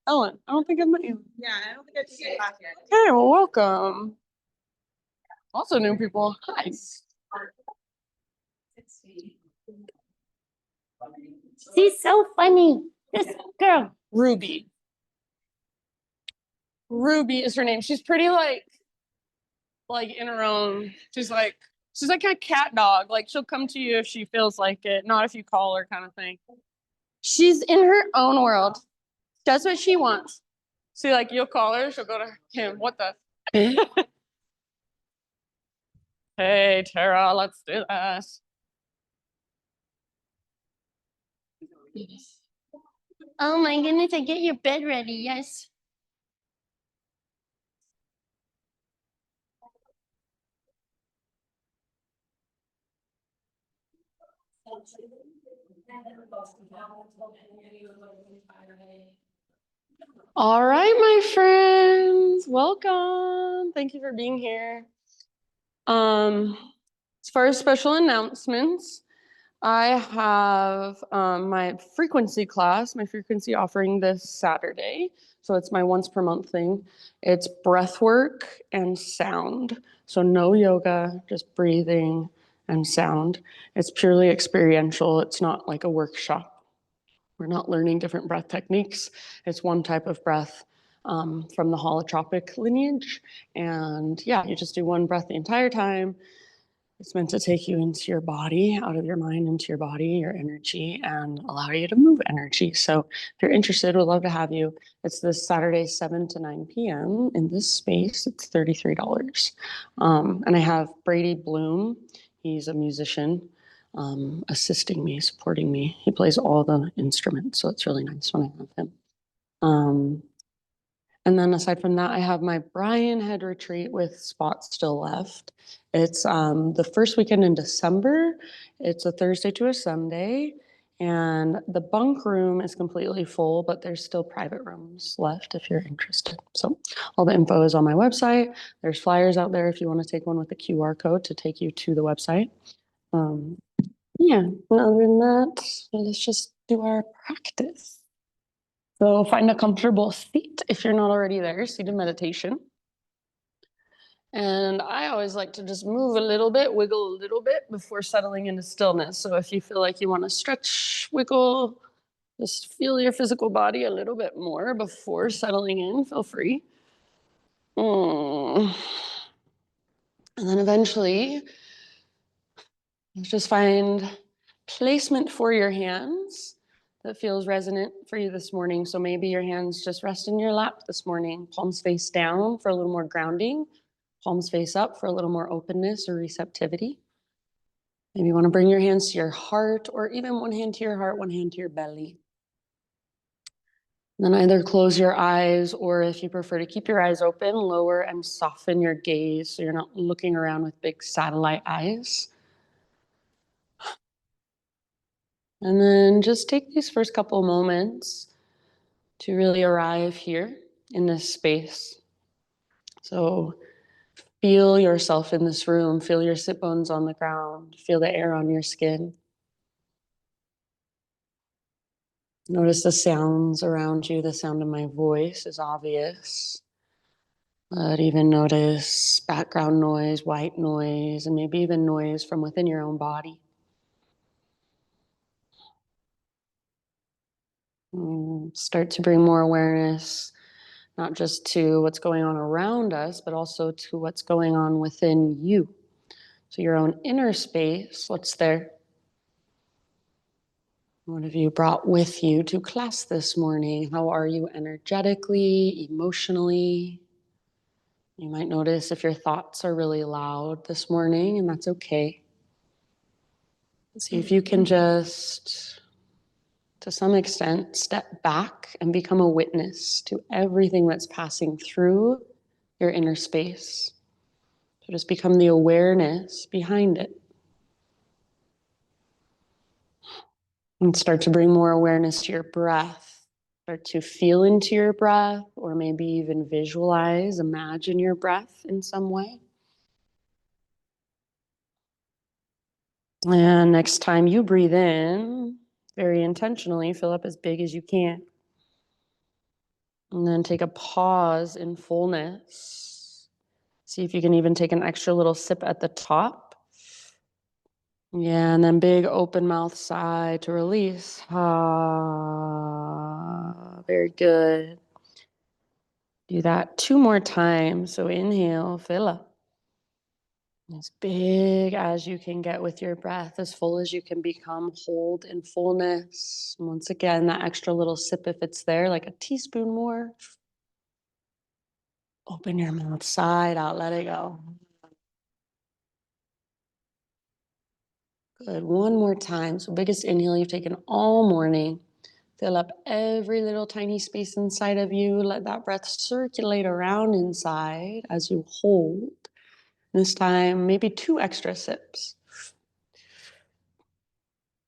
Ellen, I don't think I've met you. Yeah, I don't think I've seen class yet. Okay, well, welcome. Also new people. Hi. She's so funny. This girl. Ruby. Ruby is her name. She's pretty like in her own. She's like a cat dog. Like she'll come to you if she feels like it, not if you call her kind of thing. She's in her own world. Does what she wants. See, like you'll call her, she'll go to him. What the? Hey, Tara, let's do this. Oh my goodness, I get your bed ready. Yes. All right, my friends, welcome. Thank you for being here. As far as special announcements, I have my frequency class, my frequency offering this Saturday. So it's my once per month thing. It's breath work and sound. So no yoga, just breathing and sound. It's purely experiential. It's not like a workshop. We're not learning different breath techniques. It's one type of breath from the holotropic lineage. And yeah, you just do one breath the entire time. It's meant to take you into your body, out of your mind, into your body, your energy, and allow you to move energy. So if you're interested, we'd love to have you. It's this Saturday, 7 to 9 p.m. in this space. It's $33. And I have Brady Bloom. He's a musician assisting me, supporting me. He plays all the instruments, so it's really nice when I have him. And then aside from that, I have my Brian Head retreat with spots still left. It's the first weekend in December. It's a Thursday to a Sunday. And the bunk room is completely full, but there's still private rooms left if you're interested. So all the info is on my website. There's flyers out there if you want to take one with a QR code to take you to the website. Yeah, and other than that, let's just do our practice. So find a comfortable seat if you're not already there, seated meditation. And I always like to just move a little bit, wiggle a little bit before settling into stillness. So if you feel like you want to stretch, wiggle, just feel your physical body a little bit more before settling in, feel free. And then eventually, just find placement for your hands that feels resonant for you this morning. So maybe your hands just rest in your lap this morning, palms face down for a little more grounding, palms face up for a little more openness or receptivity. Maybe you want to bring your hands to your heart, or even one hand to your heart, one hand to your belly. Then either close your eyes, or if you prefer to keep your eyes open, lower and soften your gaze so you're not looking around with big satellite eyes. And then just take these first couple moments to really arrive here in this space. So feel yourself in this room, feel your sit bones on the ground, feel the air on your skin. Notice the sounds around you. The sound of my voice is obvious. But even notice background noise, white noise, and maybe even noise from within your own body. Start to bring more awareness, not just to what's going on around us, but also to what's going on within you. So your own inner space, what's there? What have you brought with you to class this morning? How are you energetically, emotionally? You might notice if your thoughts are really loud this morning, and that's okay. See if you can just, to some extent, step back and become a witness to everything that's passing through your inner space. So just become the awareness behind it. And start to bring more awareness to your breath. Start to feel into your breath, or maybe even visualize, imagine your breath in some way. And next time you breathe in, very intentionally, fill up as big as you can. And then take a pause in fullness. See if you can even take an extra little sip at the top. Yeah, and then big open mouth sigh to release. Ah, very good. Do that 2 more times. So inhale, fill up. As big as you can get with your breath, as full as you can become. Hold in fullness. Once again, that extra little sip if it's there, like a teaspoon more. Open your mouth side out, let it go. Good. One more time. So biggest inhale you've taken all morning. Fill up every little tiny space inside of you. Let that breath circulate around inside as you hold. This time, maybe 2 extra sips.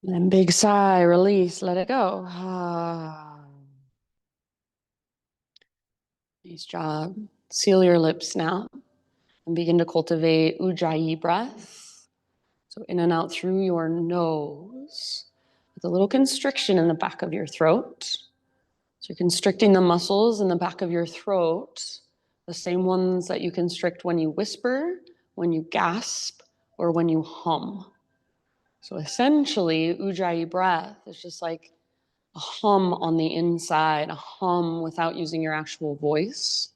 And then big sigh, release, let it go. Ah. Nice job. Seal your lips now and begin to cultivate Ujjayi breath. So in and out through your nose with a little constriction in the back of your throat. So you're constricting the muscles in the back of your throat, the same ones that you constrict when you whisper, when you gasp, or when you hum. So essentially, Ujjayi breath is just like a hum on the inside, a hum without using your actual voice.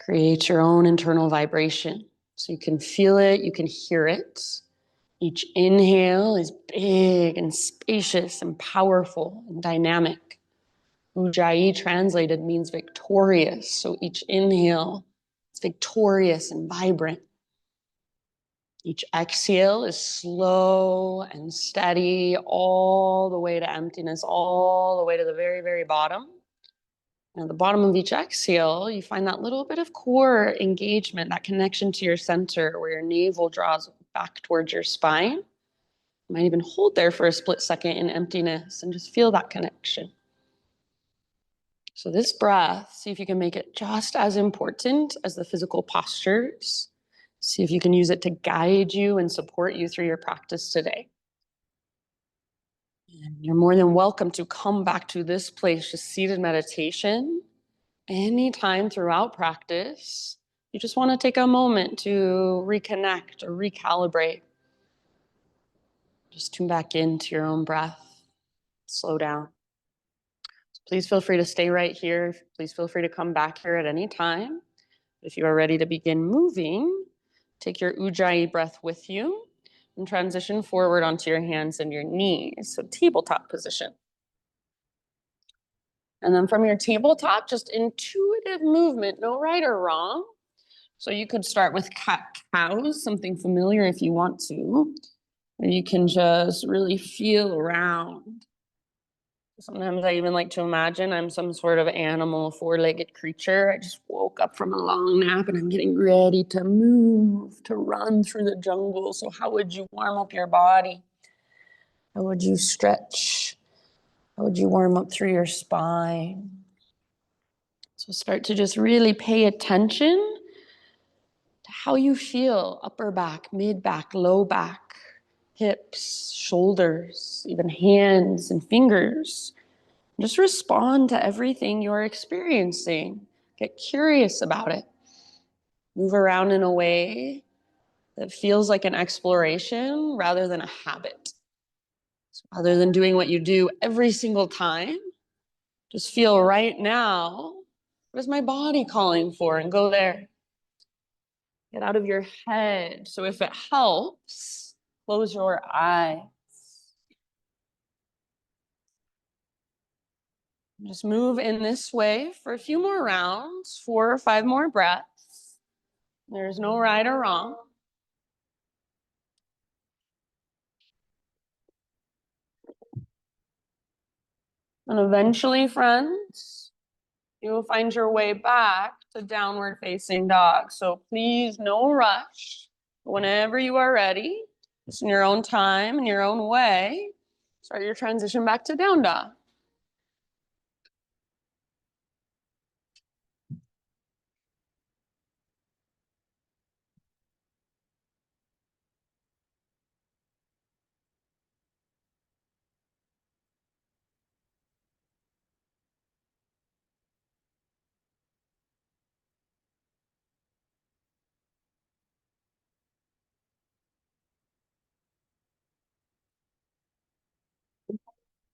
Create your own internal vibration. So you can feel it, you can hear it. Each inhale is big and spacious and powerful and dynamic. Ujjayi translated means victorious. So each inhale is victorious and vibrant. Each exhale is slow and steady all the way to emptiness, all the way to the very, very bottom. And at the bottom of each exhale, you find that little bit of core engagement, that connection to your center where your navel draws back towards your spine. You might even hold there for a split second in emptiness and just feel that connection. So this breath, see if you can make it just as important as the physical postures. See if you can use it to guide you and support you through your practice today. And you're more than welcome to come back to this place, just seated meditation, anytime throughout practice. You just want to take a moment to reconnect or recalibrate. Just tune back into your own breath. Slow down. Please feel free to stay right here. Please feel free to come back here at any time. If you are ready to begin moving, take your Ujjayi breath with you and transition forward onto your hands and your knees. So tabletop position. And then from your tabletop, just intuitive movement, no right or wrong. So you could start with cat-cows, something familiar if you want to. And you can just really feel around. Sometimes I even like to imagine I'm some sort of animal, 4-legged creature. I just woke up from a long nap and I'm getting ready to move, to run through the jungle. So how would you warm up your body? How would you stretch? How would you warm up through your spine? So start to just really pay attention to how you feel, upper back, mid back, low back, hips, shoulders, even hands and fingers. Just respond to everything you're experiencing. Get curious about it. Move around in a way that feels like an exploration rather than a habit. So rather than doing what you do every single time, just feel right now, what is my body calling for? And go there. Get out of your head. So if it helps, close your eyes. Just move in this way for a few more rounds, 4 or 5 more breaths. There's no right or wrong. And eventually, friends, you will find your way back to downward facing dog. So please, no rush. Whenever you are ready, just in your own time, in your own way, start your transition back to down dog.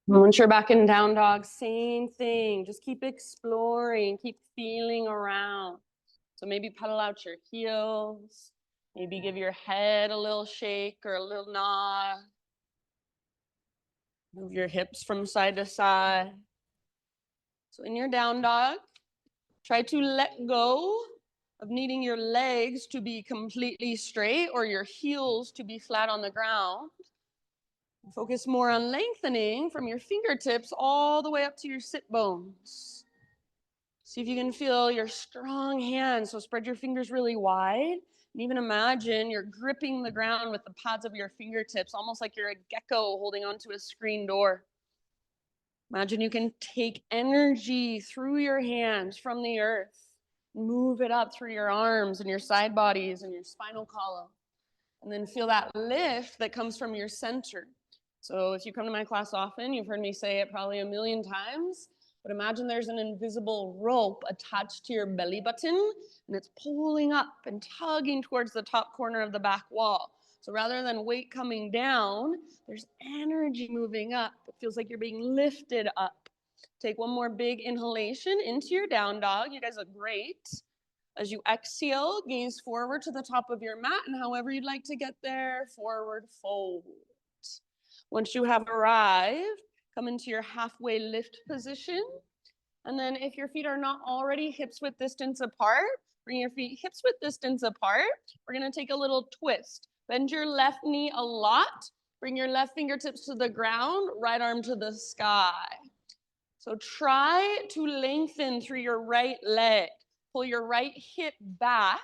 Once you're back in down dog, same thing. Just keep exploring, keep feeling around. So maybe pedal out your heels, maybe give your head a little shake or a little nod. Move your hips from side to side. So in your down dog, try to let go of needing your legs to be completely straight or your heels to be flat on the ground. Focus more on lengthening from your fingertips all the way up to your sit bones. See if you can feel your strong hands. So spread your fingers really wide. And even imagine you're gripping the ground with the pads of your fingertips, almost like you're a gecko holding onto a screen door. Imagine you can take energy through your hands from the earth, move it up through your arms and your side bodies and your spinal column. And then feel that lift that comes from your center. So if you come to my class often, you've heard me say it probably a million times, but imagine there's an invisible rope attached to your belly button, and it's pulling up and tugging towards the top corner of the back wall. So rather than weight coming down, there's energy moving up. It feels like you're being lifted up. Take one more big inhalation into your down dog. You guys look great. As you exhale, gaze forward to the top of your mat, and however you'd like to get there, forward fold. Once you have arrived, come into your halfway lift position. And then if your feet are not already hips width distance apart, bring your feet hips width distance apart. We're gonna take a little twist. Bend your left knee a lot. Bring your left fingertips to the ground, right arm to the sky. So try to lengthen through your right leg. Pull your right hip back,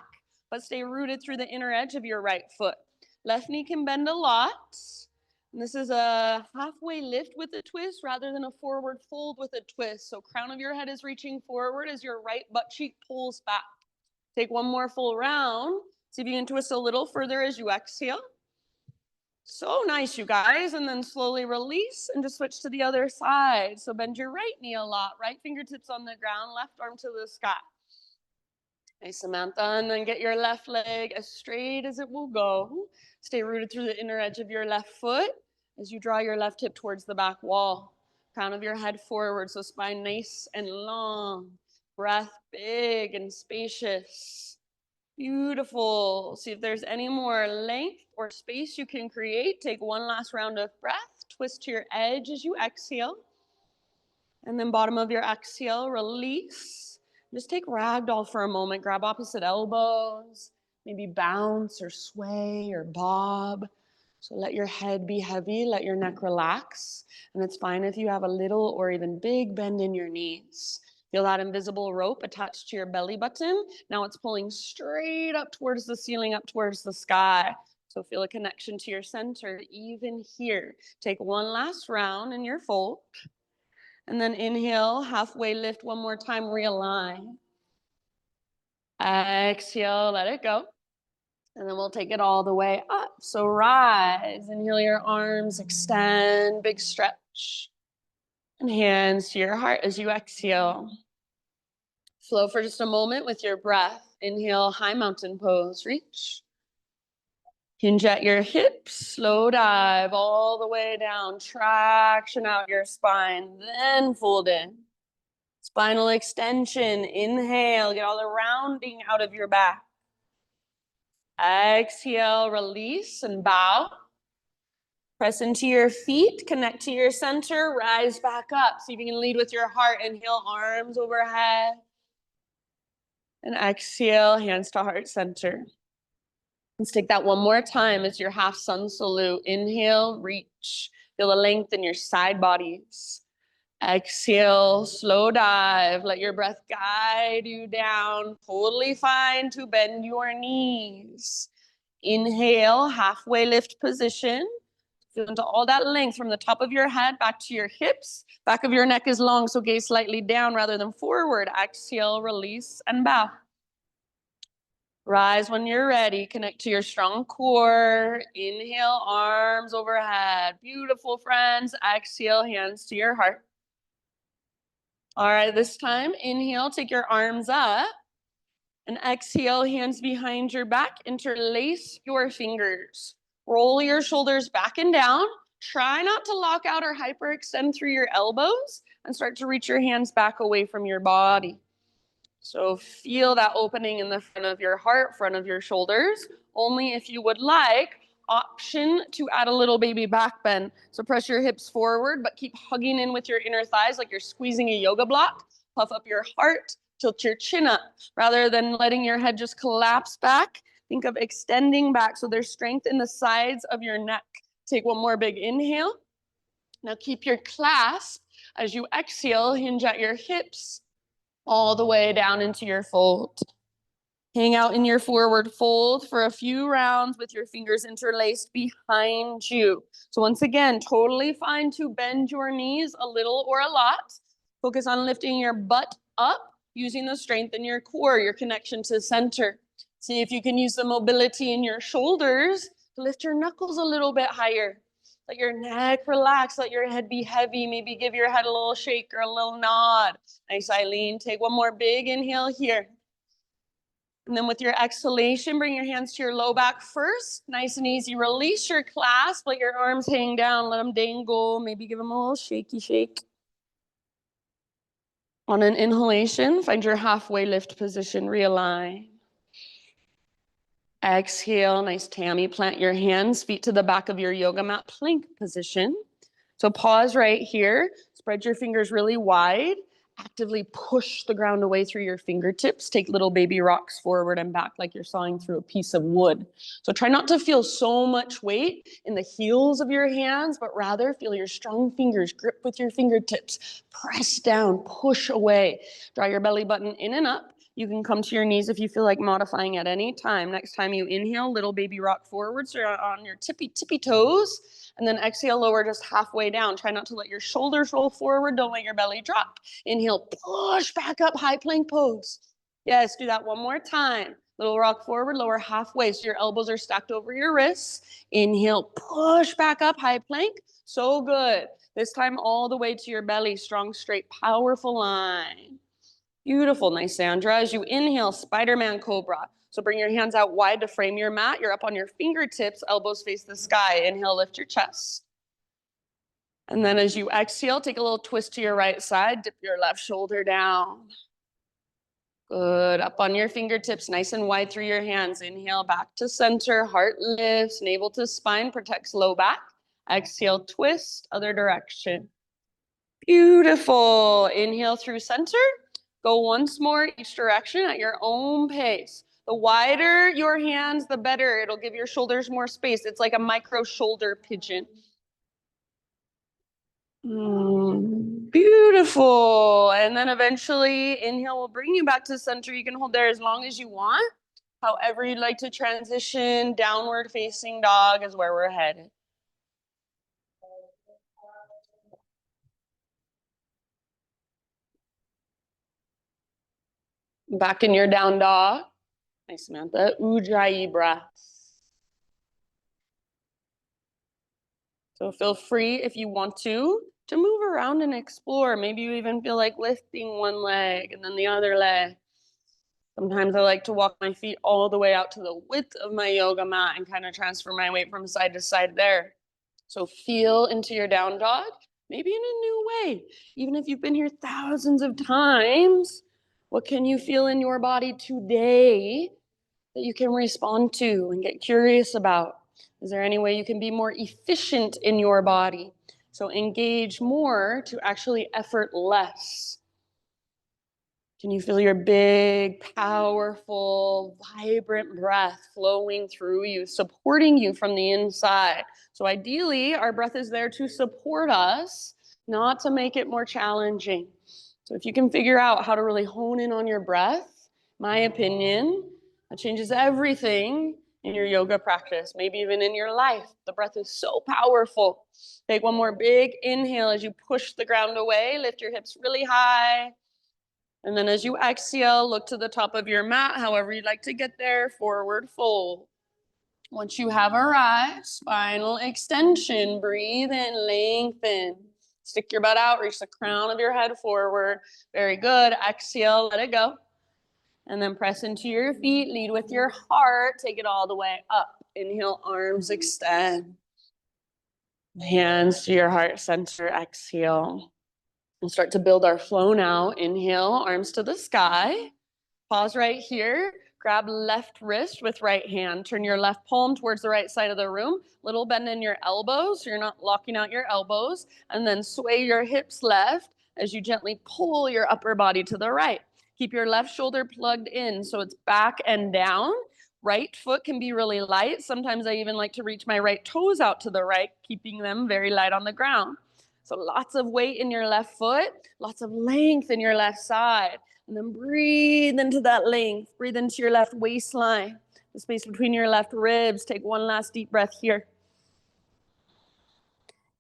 but stay rooted through the inner edge of your right foot. Left knee can bend a lot. And this is a halfway lift with a twist rather than a forward fold with a twist. So crown of your head is reaching forward as your right butt cheek pulls back. Take one more full round. See if you can twist a little further as you exhale. So nice, you guys. And then slowly release and just switch to the other side. So bend your right knee a lot, right fingertips on the ground, left arm to the sky. Nice, Samantha. And then get your left leg as straight as it will go. Stay rooted through the inner edge of your left foot as you draw your left hip towards the back wall. Crown of your head forward, so spine nice and long. Breath big and spacious. Beautiful. See if there's any more length or space you can create. Take one last round of breath. Twist to your edge as you exhale. And then bottom of your exhale, release. Just take ragdoll for a moment. Grab opposite elbows. Maybe bounce or sway or bob. So let your head be heavy. Let your neck relax. And it's fine if you have a little or even big bend in your knees. Feel that invisible rope attached to your belly button. Now it's pulling straight up towards the ceiling, up towards the sky. So feel a connection to your center even here. Take one last round in your fold. And then inhale, halfway lift one more time, realign. Exhale, let it go. And then we'll take it all the way up. So rise, inhale your arms, extend, big stretch. And hands to your heart as you exhale. Flow for just a moment with your breath. Inhale, high mountain pose, reach. Hinge at your hips, slow dive all the way down, traction out your spine, then fold in. Spinal extension, inhale, get all the rounding out of your back. Exhale, release and bow. Press into your feet, connect to your center, rise back up. See if you can lead with your heart. Inhale, arms overhead. And exhale, hands to heart center. Let's take that one more time as your half sun salute. Inhale, reach. Feel the length in your side bodies. Exhale, slow dive. Let your breath guide you down. Totally fine to bend your knees. Inhale, halfway lift position. Feel into all that length from the top of your head back to your hips. Back of your neck is long, so gaze slightly down rather than forward. Exhale, release, and bow. Rise when you're ready. Connect to your strong core. Inhale, arms overhead. Beautiful, friends. Exhale, hands to your heart. All right, this time, inhale, take your arms up. And exhale, hands behind your back. Interlace your fingers. Roll your shoulders back and down. Try not to lock out or hyperextend through your elbows and start to reach your hands back away from your body. So feel that opening in the front of your heart, front of your shoulders. Only if you would like, option to add a little baby back bend. So press your hips forward, but keep hugging in with your inner thighs like you're squeezing a yoga block. Puff up your heart, tilt your chin up. Rather than letting your head just collapse back, think of extending back so there's strength in the sides of your neck. Take one more big inhale. Now keep your clasp. As you exhale, hinge at your hips all the way down into your fold. Hang out in your forward fold for a few rounds with your fingers interlaced behind you. So once again, totally fine to bend your knees a little or a lot. Focus on lifting your butt up, using the strength in your core, your connection to center. See if you can use the mobility in your shoulders to lift your knuckles a little bit higher. Let your neck relax, let your head be heavy. Maybe give your head a little shake or a little nod. Nice, Eileen. Take one more big inhale here. And then with your exhalation, bring your hands to your low back first. Nice and easy. Release your clasp. Let your arms hang down. Let them dangle. Maybe give them a little shaky shake. On an inhalation, find your halfway lift position. Realign. Exhale. Nice Tammy. Plant your hands, feet to the back of your yoga mat, plank position. So pause right here. Spread your fingers really wide. Actively push the ground away through your fingertips. Take little baby rocks forward and back like you're sawing through a piece of wood. So try not to feel so much weight in the heels of your hands, but rather feel your strong fingers grip with your fingertips. Press down, push away. Draw your belly button in and up. You can come to your knees if you feel like modifying at any time. Next time you inhale, little baby rock forward, so you're on your tippy toes. And then exhale, lower just halfway down. Try not to let your shoulders roll forward. Don't let your belly drop. Inhale, push back up, high plank pose. Yes, do that one more time. Little rock forward, lower halfway so your elbows are stacked over your wrists. Inhale, push back up, high plank. So good. This time all the way to your belly, strong, straight, powerful line. Beautiful, nice, Sandra. As you inhale, Spider-Man Cobra. So bring your hands out wide to frame your mat. You're up on your fingertips, elbows face the sky. Inhale, lift your chest. And then as you exhale, take a little twist to your right side. Dip your left shoulder down. Good. Up on your fingertips, nice and wide through your hands. Inhale, back to center. Heart lifts. Navel to spine, protects low back. Exhale, twist, other direction. Beautiful. Inhale through center. Go once more each direction at your own pace. The wider your hands, the better. It'll give your shoulders more space. It's like a micro shoulder pigeon. Beautiful. And then eventually, inhale will bring you back to center. You can hold there as long as you want. However you'd like to transition, downward facing dog is where we're headed. Back in your down dog. Nice, Samantha. Ujjayi breaths. So feel free if you want to move around and explore. Maybe you even feel like lifting one leg and then the other leg. Sometimes I like to walk my feet all the way out to the width of my yoga mat and kind of transfer my weight from side to side there. So feel into your down dog, maybe in a new way. Even if you've been here thousands of times, what can you feel in your body today that you can respond to and get curious about? Is there any way you can be more efficient in your body? So engage more to actually effort less. Can you feel your big, powerful, vibrant breath flowing through you, supporting you from the inside? So ideally, our breath is there to support us, not to make it more challenging. So if you can figure out how to really hone in on your breath, my opinion, that changes everything in your yoga practice, maybe even in your life. The breath is so powerful. Take one more big inhale as you push the ground away. Lift your hips really high. And then as you exhale, look to the top of your mat, however you'd like to get there, forward fold. Once you have arrived, spinal extension, breathe in, lengthen. Stick your butt out, reach the crown of your head forward. Very good. Exhale, let it go. And then press into your feet, lead with your heart, take it all the way up. Inhale, arms extend. Hands to your heart center, exhale. We'll start to build our flow now. Inhale, arms to the sky. Pause right here. Grab left wrist with right hand. Turn your left palm towards the right side of the room. Little bend in your elbows so you're not locking out your elbows. And then sway your hips left as you gently pull your upper body to the right. Keep your left shoulder plugged in so it's back and down. Right foot can be really light. Sometimes I even like to reach my right toes out to the right, keeping them very light on the ground. So lots of weight in your left foot, lots of length in your left side. And then breathe into that length. Breathe into your left waistline, the space between your left ribs. Take one last deep breath here.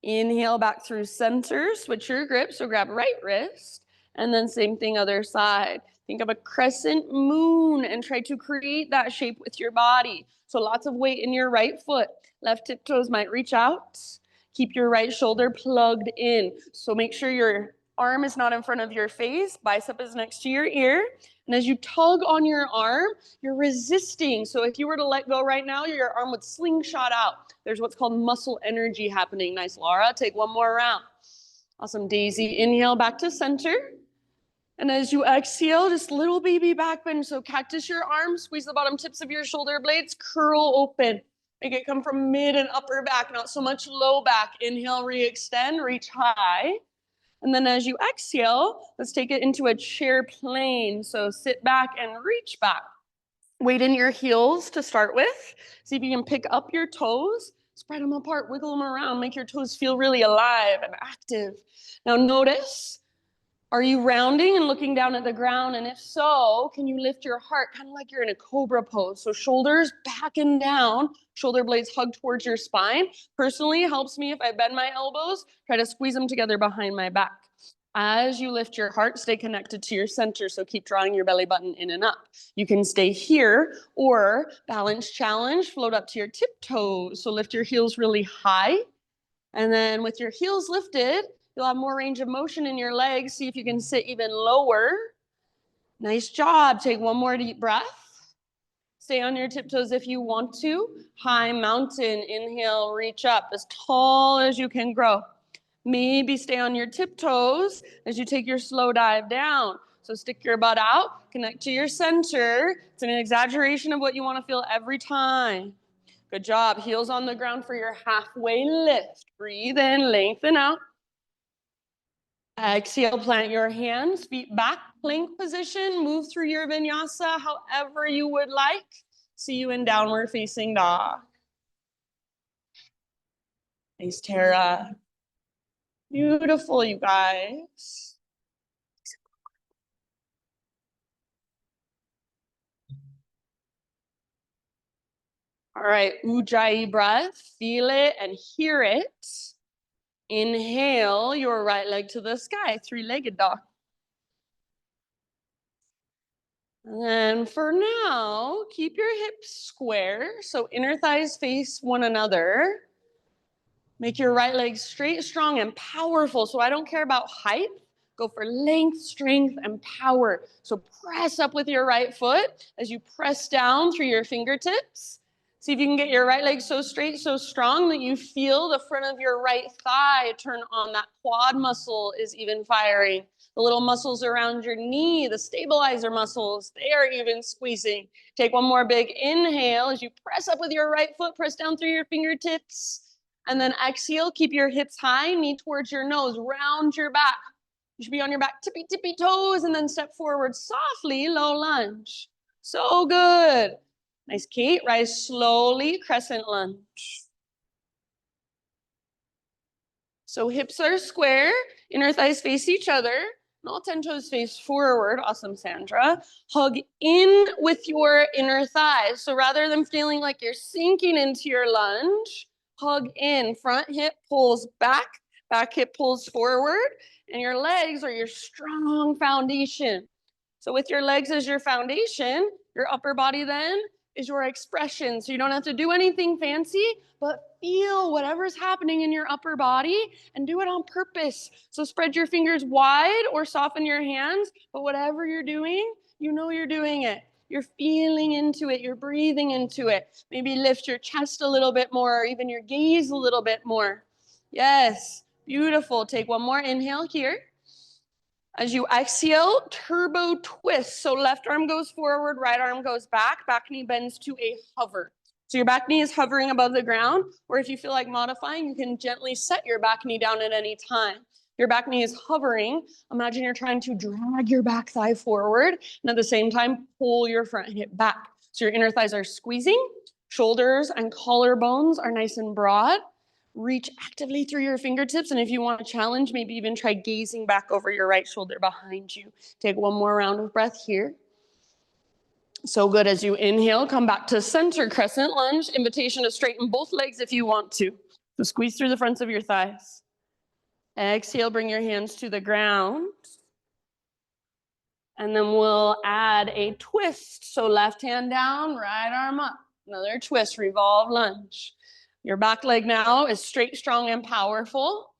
Inhale back through center. Switch your grip. So grab right wrist. And then same thing, other side. Think of a crescent moon and try to create that shape with your body. So lots of weight in your right foot. Left tiptoes might reach out. Keep your right shoulder plugged in. So make sure your arm is not in front of your face. Bicep is next to your ear. And as you tug on your arm, you're resisting. So if you were to let go right now, your arm would slingshot out. There's what's called muscle energy happening. Nice, Laura. Take one more round. Awesome, Daisy. Inhale back to center. And as you exhale, just little baby back bend. So cactus your arms, squeeze the bottom tips of your shoulder blades, curl open. Make it come from mid and upper back, not so much low back. Inhale, re-extend, reach high. And then as you exhale, let's take it into a chair plane. So sit back and reach back. Weight in your heels to start with. See if you can pick up your toes, spread them apart, wiggle them around, make your toes feel really alive and active. Now notice, are you rounding and looking down at the ground? And if so, can you lift your heart kind of like you're in a cobra pose? So shoulders back and down, shoulder blades hug towards your spine. Personally, it helps me if I bend my elbows, try to squeeze them together behind my back. As you lift your heart, stay connected to your center. So keep drawing your belly button in and up. You can stay here or balance challenge, float up to your tiptoes. So lift your heels really high. And then with your heels lifted, you'll have more range of motion in your legs. See if you can sit even lower. Nice job. Take one more deep breath. Stay on your tiptoes if you want to. High mountain. Inhale, reach up as tall as you can grow. Maybe stay on your tiptoes as you take your slow dive down. So stick your butt out, connect to your center. It's an exaggeration of what you want to feel every time. Good job. Heels on the ground for your halfway lift. Breathe in, lengthen out. Exhale, plant your hands, feet back, plank position. Move through your vinyasa however you would like. See you in downward facing dog. Nice, Tara. Beautiful, you guys. All right, Ujjayi breath. Feel it and hear it. Inhale your right leg to the sky, three-legged dog. And then for now, keep your hips square, so inner thighs face one another. Make your right leg straight, strong, and powerful. So I don't care about height. Go for length, strength, and power. So press up with your right foot as you press down through your fingertips. See if you can get your right leg so straight, so strong that you feel the front of your right thigh turn on. That quad muscle is even firing. The little muscles around your knee, the stabilizer muscles, they are even squeezing. Take one more big inhale as you press up with your right foot, press down through your fingertips. And then exhale, keep your hips high, knee towards your nose, round your back. You should be on your back, tippy, tippy toes, and then step forward softly, low lunge. So good. Nice, Kate. Rise slowly, crescent lunge. So hips are square, inner thighs face each other, and all 10 toes face forward. Awesome, Sandra. Hug in with your inner thighs. So rather than feeling like you're sinking into your lunge, hug in. Front hip pulls back, back hip pulls forward, and your legs are your strong foundation. So with your legs as your foundation, your upper body then is your expression. So you don't have to do anything fancy, but feel whatever's happening in your upper body and do it on purpose. So spread your fingers wide or soften your hands, but whatever you're doing, you know you're doing it. You're feeling into it, you're breathing into it. Maybe lift your chest a little bit more, or even your gaze a little bit more. Yes, beautiful. Take one more inhale here. As you exhale, turbo twist. So left arm goes forward, right arm goes back. Back knee bends to a hover. So your back knee is hovering above the ground, or if you feel like modifying, you can gently set your back knee down at any time. Your back knee is hovering. Imagine you're trying to drag your back thigh forward, and at the same time, pull your front hip back. So your inner thighs are squeezing, shoulders and collarbones are nice and broad. Reach actively through your fingertips, and if you want to challenge, maybe even try gazing back over your right shoulder behind you. Take one more round of breath here. So good. As you inhale, come back to center crescent lunge. Invitation to straighten both legs if you want to. So squeeze through the fronts of your thighs. Exhale, bring your hands to the ground. And then we'll add a twist. So left hand down, right arm up. Another twist, revolve lunge. Your back leg now is straight, strong, and powerful.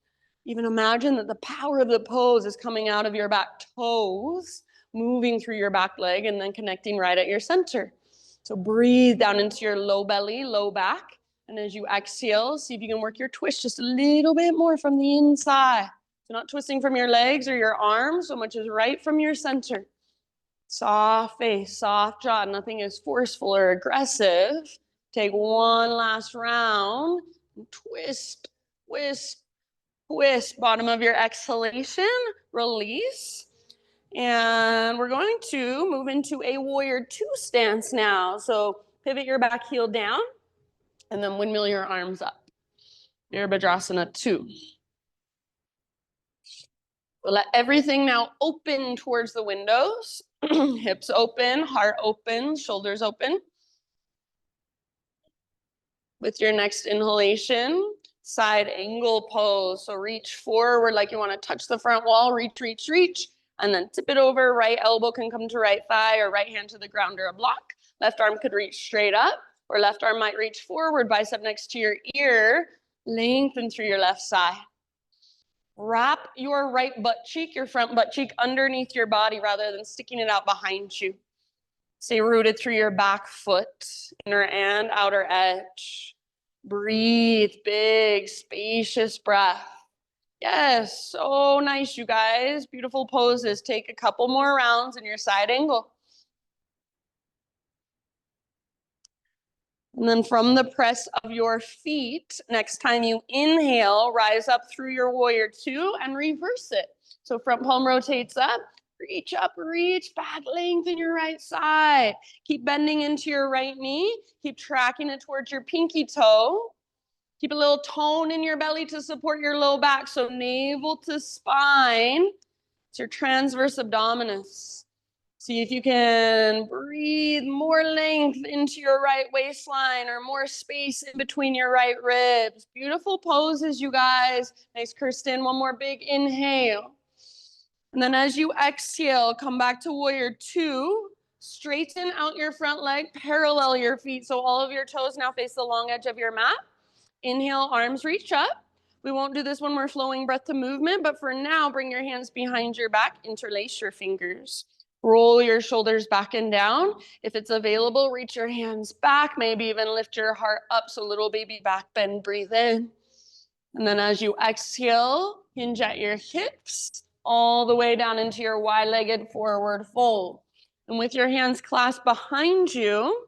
Even imagine that the power of the pose is coming out of your back toes, moving through your back leg, and then connecting right at your center. So breathe down into your low belly, low back. And as you exhale, see if you can work your twist just a little bit more from the inside. So not twisting from your legs or your arms, so much as right from your center. Soft face, soft jaw, nothing is forceful or aggressive. Take one last round. Twist, twist, twist. Bottom of your exhalation, release. And we're going to move into a warrior two stance now. So pivot your back heel down and then windmill your arms up. Virabhadrasana 2. We'll let everything now open towards the windows. Hips open, heart open, shoulders open. With your next inhalation, side angle pose. So reach forward like you want to touch the front wall. Reach, reach, reach. And then tip it over. Right elbow can come to right thigh or right hand to the ground or a block. Left arm could reach straight up, or left arm might reach forward, bicep next to your ear. Lengthen through your left side. Wrap your right butt cheek, your front butt cheek, underneath your body rather than sticking it out behind you. Stay rooted through your back foot, inner and outer edge. Breathe, big, spacious breath. Yes, so nice, you guys. Beautiful poses. Take a couple more rounds in your side angle. And then from the press of your feet, next time you inhale, rise up through your warrior two and reverse it. So front palm rotates up. Reach up, reach back, lengthen your right side. Keep bending into your right knee. Keep tracking it towards your pinky toe. Keep a little tone in your belly to support your low back. So navel to spine. It's your transverse abdominis. See if you can breathe more length into your right waistline or more space in between your right ribs. Beautiful poses, you guys. Nice, Kirsten. One more big inhale. And then as you exhale, come back to warrior two. Straighten out your front leg, parallel your feet. So all of your toes now face the long edge of your mat. Inhale, arms reach up. We won't do this when we're flowing breath to movement, but for now, bring your hands behind your back, interlace your fingers. Roll your shoulders back and down. If it's available, reach your hands back, maybe even lift your heart up. So little baby back bend, breathe in. And then as you exhale, hinge at your hips, all the way down into your wide-legged forward fold. And with your hands clasped behind you,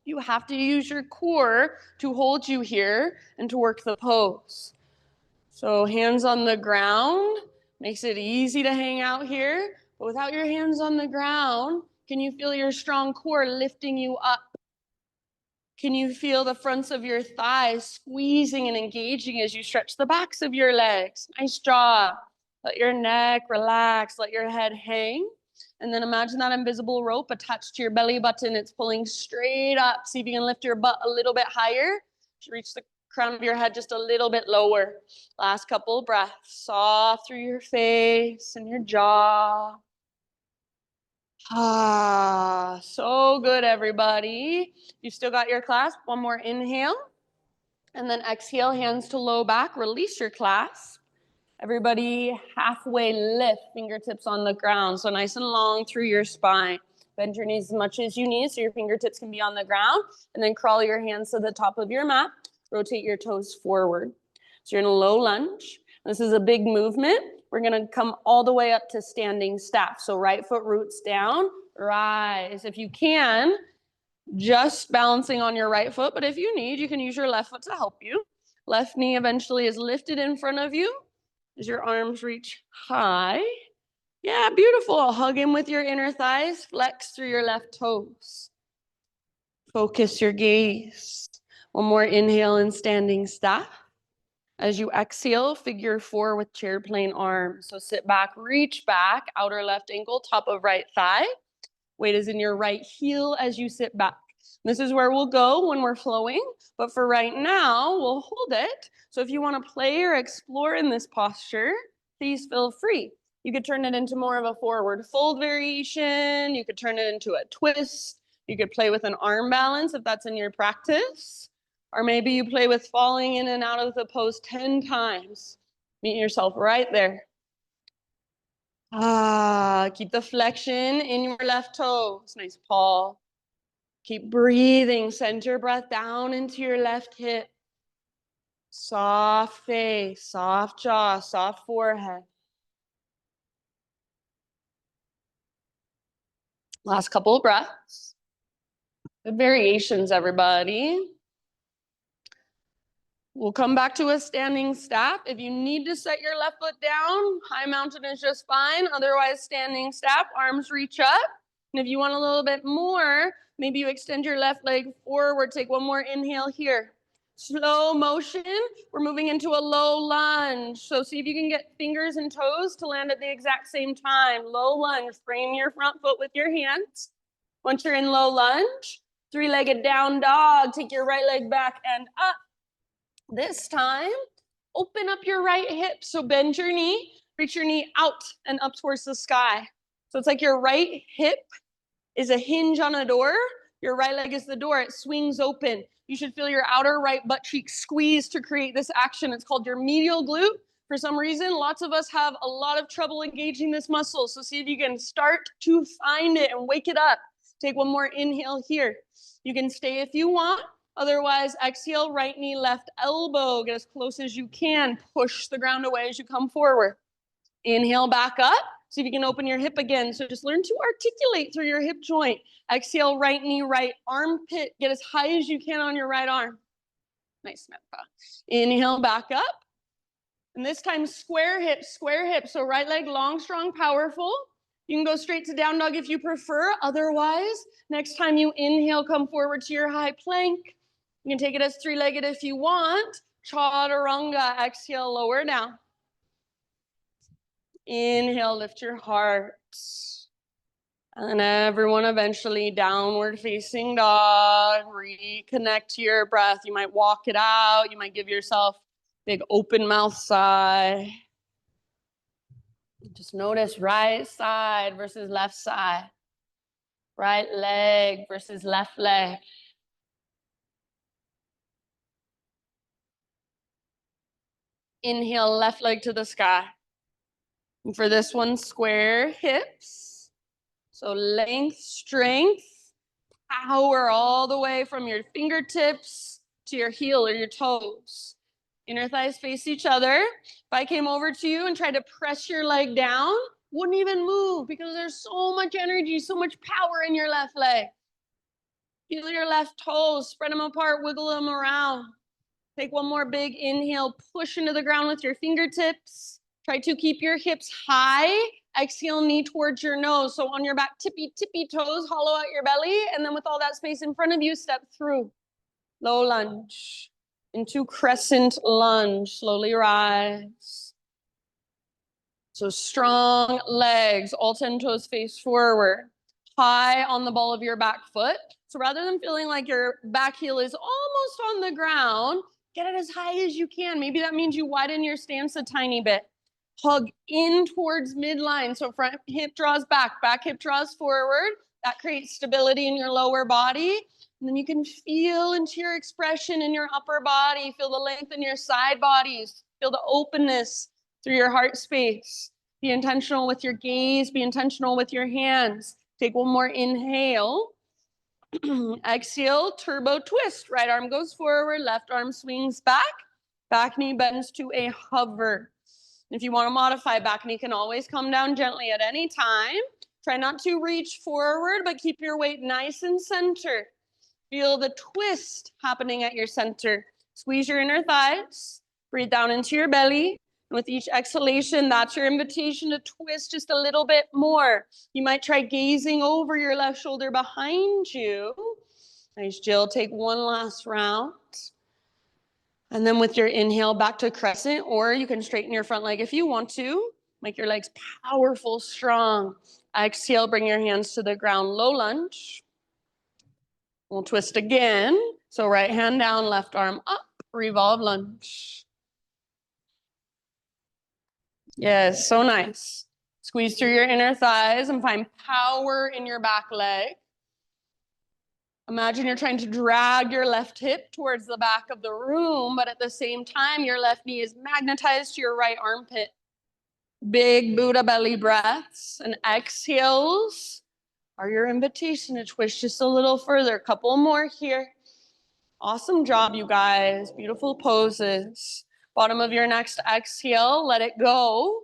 you have to use your core to hold you here and to work the pose. So hands on the ground makes it easy to hang out here. But without your hands on the ground, can you feel your strong core lifting you up? Can you feel the fronts of your thighs squeezing and engaging as you stretch the backs of your legs? Nice job. Let your neck relax. Let your head hang. And then imagine that invisible rope attached to your belly button. It's pulling straight up. See if you can lift your butt a little bit higher. Reach the crown of your head just a little bit lower. Last couple breaths. Soft through your face and your jaw. Ah, so good, everybody. You still got your clasp. One more inhale. And then exhale, hands to low back. Release your clasp. Everybody halfway lift, fingertips on the ground. So nice and long through your spine. Bend your knees as much as you need so your fingertips can be on the ground. And then crawl your hands to the top of your mat. Rotate your toes forward. So you're in a low lunge. This is a big movement. We're gonna come all the way up to standing staff. So right foot roots down, rise. If you can, just balancing on your right foot, but if you need, you can use your left foot to help you. Left knee eventually is lifted in front of you as your arms reach high. Yeah, beautiful. Hug in with your inner thighs, flex through your left toes. Focus your gaze. One more inhale in standing staff. As you exhale, figure 4 with chair plane arms. So sit back, reach back, outer left ankle, top of right thigh. Weight is in your right heel as you sit back. This is where we'll go when we're flowing, but for right now, we'll hold it. So if you want to play or explore in this posture, please feel free. You could turn it into more of a forward fold variation. You could turn it into a twist. You could play with an arm balance if that's in your practice. Or maybe you play with falling in and out of the pose 10 times. Meet yourself right there. Keep the flexion in your left toes. Nice paw. Keep breathing. Send your breath down into your left hip. Soft face, soft jaw, soft forehead. Last couple of breaths. Good variations, everybody. We'll come back to a standing staff. If you need to set your left foot down, high mountain is just fine. Otherwise, standing staff, arms reach up. And if you want a little bit more, maybe you extend your left leg forward. Take one more inhale here. Slow motion. We're moving into a low lunge. So see if you can get fingers and toes to land at the exact same time. Low lunge. Frame your front foot with your hands. Once you're in low lunge, 3-legged down dog. Take your right leg back and up. This time, open up your right hip. So bend your knee, reach your knee out and up towards the sky. So it's like your right hip is a hinge on a door. Your right leg is the door. It swings open. You should feel your outer right butt cheek squeeze to create this action. It's called your medial glute. For some reason, lots of us have a lot of trouble engaging this muscle. So see if you can start to find it and wake it up. Take one more inhale here. You can stay if you want. Otherwise, exhale, right knee, left elbow. Get as close as you can. Push the ground away as you come forward. Inhale back up. See if you can open your hip again. So just learn to articulate through your hip joint. Exhale, right knee, right armpit. Get as high as you can on your right arm. Nice, Samantha. Inhale back up. And this time, square hip, square hip. So right leg long, strong, powerful. You can go straight to down dog if you prefer. Otherwise, next time you inhale, come forward to your high plank. You can take it as 3-legged if you want. Chaturanga. Exhale, lower down. Inhale, lift your heart. And everyone eventually downward facing dog. Reconnect to your breath. You might walk it out. You might give yourself big open mouth sigh. Just notice right side versus left side. Right leg versus left leg. Inhale, left leg to the sky. And for this one, square hips. So length, strength, power all the way from your fingertips to your heel or your toes. Inner thighs face each other. If I came over to you and tried to press your leg down, wouldn't even move because there's so much energy, so much power in your left leg. Feel your left toes, spread them apart, wiggle them around. Take one more big inhale, push into the ground with your fingertips. Try to keep your hips high. Exhale, knee towards your nose. So on your back, tippy toes, hollow out your belly. And then with all that space in front of you, step through. Low lunge. Into crescent lunge. Slowly rise. So strong legs, all 10 toes face forward. High on the ball of your back foot. So rather than feeling like your back heel is almost on the ground, get it as high as you can. Maybe that means you widen your stance a tiny bit. Hug in towards midline. So front hip draws back hip draws forward. That creates stability in your lower body. And then you can feel into your expression in your upper body. Feel the length in your side bodies. Feel the openness through your heart space. Be intentional with your gaze. Be intentional with your hands. Take one more inhale. Exhale, turbo twist. Right arm goes forward, left arm swings back. Back knee bends to a hover. If you want to modify, back knee can always come down gently at any time. Try not to reach forward, but keep your weight nice and center. Feel the twist happening at your center. Squeeze your inner thighs. Breathe down into your belly. And with each exhalation, that's your invitation to twist just a little bit more. You might try gazing over your left shoulder behind you. Nice, Jill. Take one last round. And then with your inhale, back to crescent, or you can straighten your front leg if you want to. Make your legs powerful, strong. Exhale, bring your hands to the ground, low lunge. We'll twist again. So right hand down, left arm up, revolve lunge. Yes, so nice. Squeeze through your inner thighs and find power in your back leg. Imagine you're trying to drag your left hip towards the back of the room, but at the same time, your left knee is magnetized to your right armpit. Big Buddha belly breaths and exhales are your invitation to twist just a little further. Couple more here. Awesome job, you guys. Beautiful poses. Bottom of your next exhale, let it go.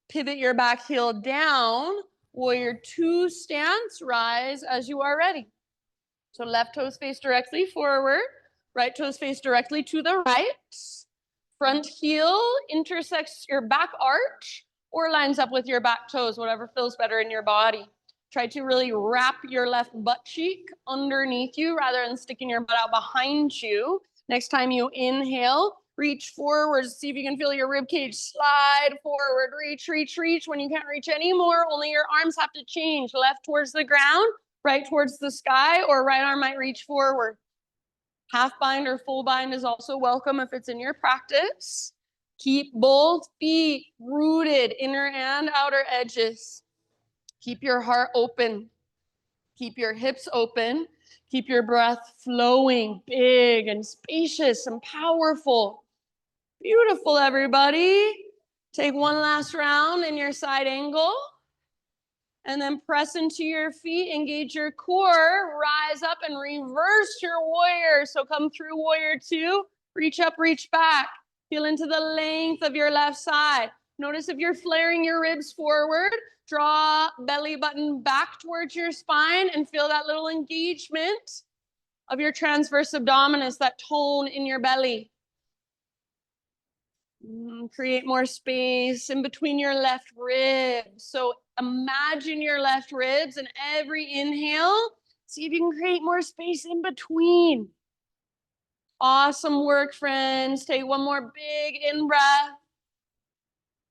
Pivot your back heel down. Warrior two stance, rise as you are ready. So left toes face directly forward, right toes face directly to the right. Front heel intersects your back arch or lines up with your back toes, whatever feels better in your body. Try to really wrap your left butt cheek underneath you rather than sticking your butt out behind you. Next time you inhale, reach forward. See if you can feel your rib cage slide forward. Reach, reach, reach. When you can't reach anymore, only your arms have to change. Left towards the ground, right towards the sky, or right arm might reach forward. Half bind or full bind is also welcome if it's in your practice. Keep both feet rooted, inner and outer edges. Keep your heart open. Keep your hips open. Keep your breath flowing, big and spacious and powerful. Beautiful, everybody. Take one last round in your side angle. And then press into your feet, engage your core, rise up and reverse your warrior. So come through warrior two, reach up, reach back. Feel into the length of your left side. Notice if you're flaring your ribs forward, draw belly button back towards your spine and feel that little engagement of your transverse abdominis, that tone in your belly. Create more space in between your left ribs. So imagine your left ribs and every inhale, see if you can create more space in between. Awesome work, friends. Take one more big in-breath.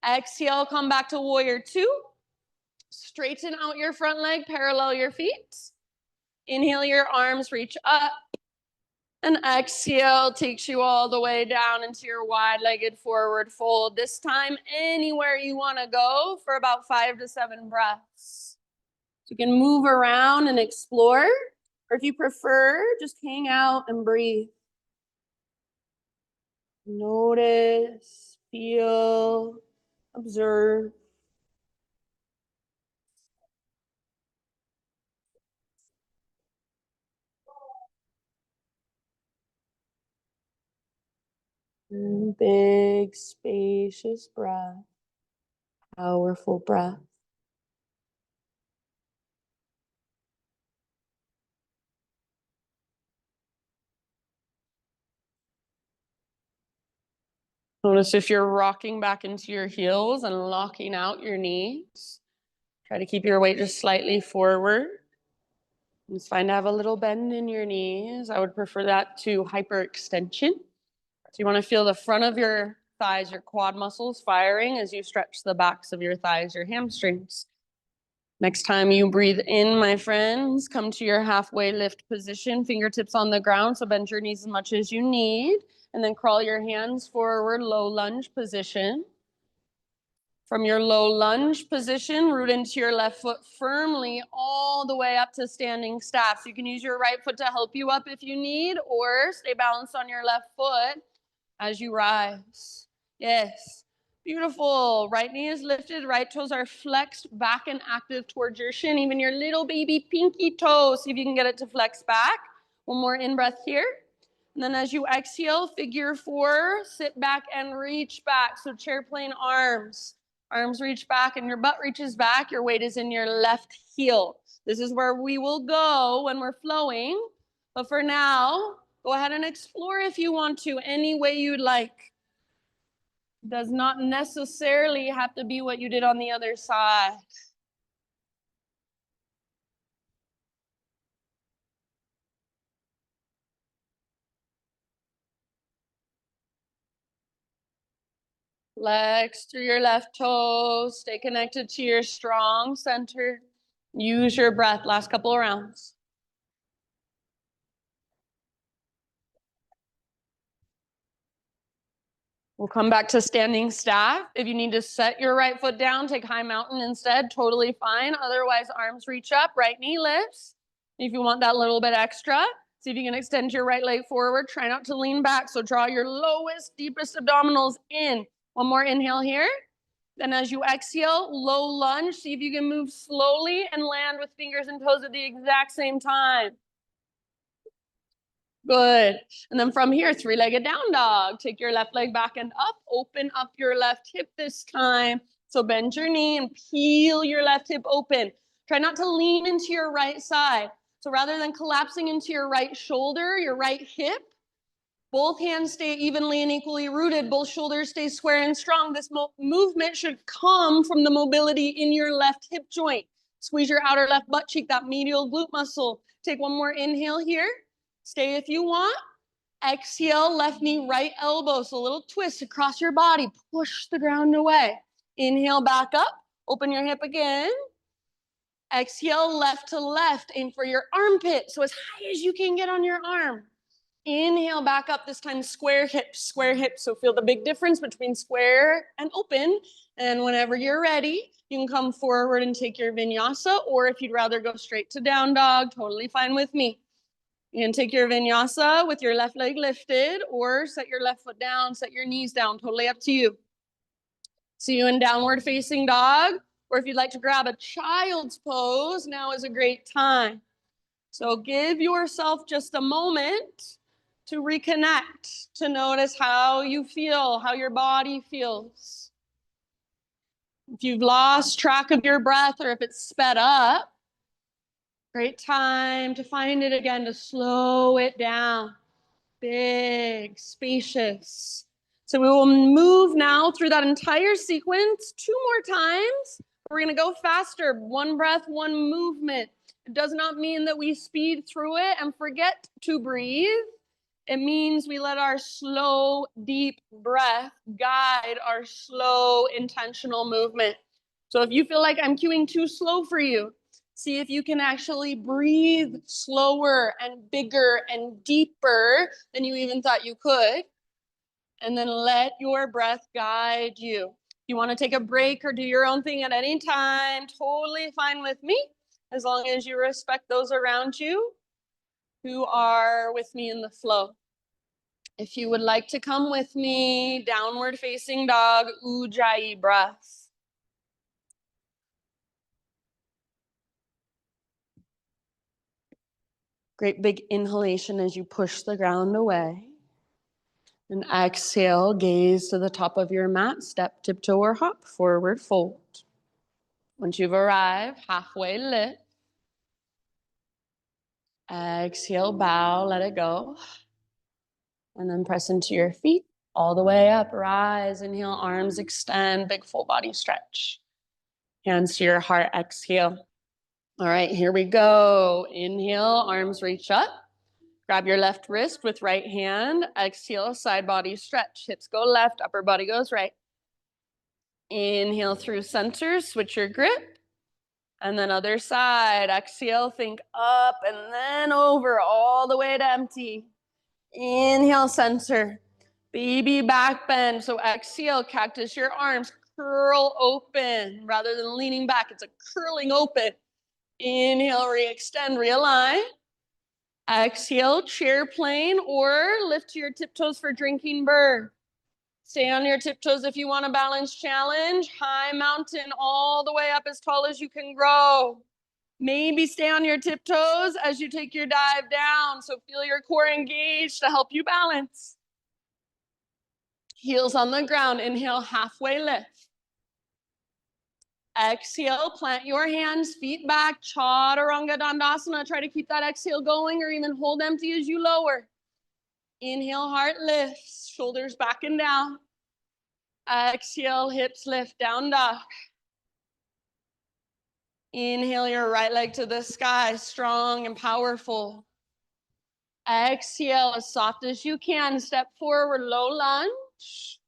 Exhale, come back to warrior two. Straighten out your front leg, parallel your feet. Inhale, your arms reach up. And exhale takes you all the way down into your wide-legged forward fold. This time, anywhere you want to go for about 5 to 7 breaths. So you can move around and explore, or if you prefer, just hang out and breathe. Notice, feel, observe. Big, spacious breath, powerful breath. Notice if you're rocking back into your heels and locking out your knees. Try to keep your weight just slightly forward. It's fine to have a little bend in your knees. I would prefer that to hyperextension. So you want to feel the front of your thighs, your quad muscles firing as you stretch the backs of your thighs, your hamstrings. Next time you breathe in, my friends, come to your halfway lift position, fingertips on the ground, so bend your knees as much as you need, and then crawl your hands forward, low lunge position. From your low lunge position, root into your left foot firmly all the way up to standing staff. So you can use your right foot to help you up if you need, or stay balanced on your left foot as you rise. Yes, beautiful. Right knee is lifted, right toes are flexed back and active towards your shin, even your little baby pinky toe. See if you can get it to flex back. One more in-breath here. And then as you exhale, figure 4, sit back and reach back. So chair plane arms. Arms reach back and your butt reaches back. Your weight is in your left heel. This is where we will go when we're flowing. But for now, go ahead and explore if you want to, any way you'd like. Does not necessarily have to be what you did on the other side. Flex through your left toes. Stay connected to your strong center. Use your breath. Last couple of rounds. We'll come back to standing staff. If you need to set your right foot down, take high mountain instead, totally fine. Otherwise, arms reach up, right knee lifts. If you want that little bit extra, see if you can extend your right leg forward. Try not to lean back. So draw your lowest, deepest abdominals in. One more inhale here. Then as you exhale, low lunge. See if you can move slowly and land with fingers and toes at the exact same time. Good. And then from here, 3-legged down dog. Take your left leg back and up. Open up your left hip this time. So bend your knee and peel your left hip open. Try not to lean into your right side. So rather than collapsing into your right shoulder, your right hip, both hands stay evenly and equally rooted. Both shoulders stay square and strong. This movement should come from the mobility in your left hip joint. Squeeze your outer left butt cheek, that medial glute muscle. Take one more inhale here. Stay if you want. Exhale, left knee, right elbow. So a little twist across your body. Push the ground away. Inhale, back up. Open your hip again. Exhale, left to left. Aim for your armpit. So as high as you can get on your arm. Inhale, back up. This time, square hips, square hips. So feel the big difference between square and open. And whenever you're ready, you can come forward and take your vinyasa. Or if you'd rather go straight to down dog, totally fine with me. You can take your vinyasa with your left leg lifted or set your left foot down, set your knees down, totally up to you. See you in downward facing dog, or if you'd like to grab a child's pose, now is a great time. So give yourself just a moment to reconnect, to notice how you feel, how your body feels. If you've lost track of your breath or if it's sped up, great time to find it again, to slow it down. Big, spacious. So we will move now through that entire sequence 2 more times. We're going to go faster. 1 breath, 1 movement. It does not mean that we speed through it and forget to breathe. It means we let our slow, deep breath guide our slow, intentional movement. So if you feel like I'm cueing too slow for you, see if you can actually breathe slower and bigger and deeper than you even thought you could. And then let your breath guide you. If you want to take a break or do your own thing at any time, totally fine with me, as long as you respect those around you who are with me in the flow. If you would like to come with me, downward facing dog, Ujjayi breath. Great big inhalation as you push the ground away. And exhale, gaze to the top of your mat, step, tiptoe, or hop, forward fold. Once you've arrived, halfway lift. Exhale, bow, let it go. And then press into your feet, all the way up, rise, inhale, arms extend, big full body stretch. Hands to your heart, exhale. All right, here we go. Inhale, arms reach up. Grab your left wrist with right hand. Exhale, side body stretch. Hips go left, upper body goes right. Inhale through center, switch your grip. And then other side. Exhale, think up and then over all the way to empty. Inhale, center. Baby back bend. So exhale, cactus your arms. Curl open. Rather than leaning back, it's a curling open. Inhale, re-extend, realign. Exhale, chair plane or lift to your tiptoes for drinking bird. Stay on your tiptoes if you want a balance challenge. High mountain all the way up as tall as you can grow. Maybe stay on your tiptoes as you take your dive down. So feel your core engaged to help you balance. Heels on the ground. Inhale, halfway lift. Exhale, plant your hands, feet back, Chaturanga Dandasana. Try to keep that exhale going or even hold empty as you lower. Inhale, heart lifts, shoulders back and down. Exhale, hips lift, down dog. Inhale your right leg to the sky, strong and powerful. Exhale, as soft as you can, step forward, low lunge.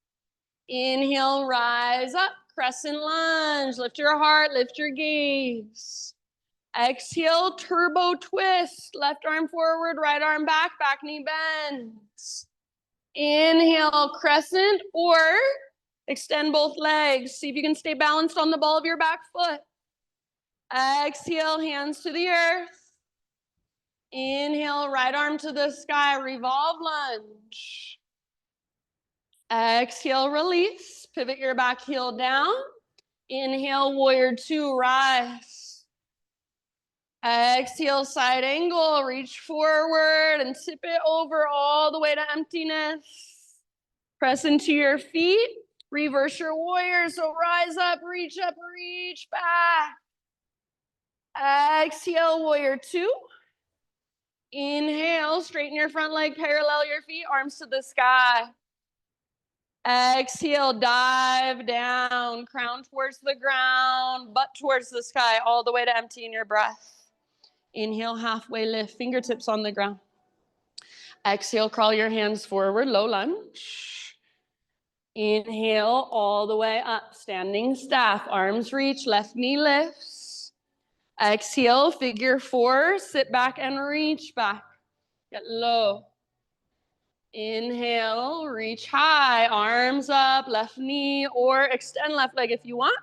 Inhale, rise up, crescent lunge. Lift your heart, lift your gaze. Exhale, turbo twist. Left arm forward, right arm back, back knee bends. Inhale, crescent, or extend both legs. See if you can stay balanced on the ball of your back foot. Exhale, hands to the earth. Inhale, right arm to the sky, revolve lunge. Exhale, release. Pivot your back heel down. Inhale, warrior two, rise. Exhale, side angle, reach forward and tip it over all the way to emptiness. Press into your feet, reverse your warrior, so rise up, reach back. Exhale, warrior two. Inhale, straighten your front leg, parallel your feet, arms to the sky. Exhale, dive down, crown towards the ground, butt towards the sky, all the way to emptying your breath. Inhale, halfway lift, fingertips on the ground. Exhale, crawl your hands forward, low lunge. Inhale, all the way up, standing staff, arms reach, left knee lifts. Exhale, figure four, sit back and reach back. Get low. Inhale, reach high, arms up, left knee, or extend left leg if you want.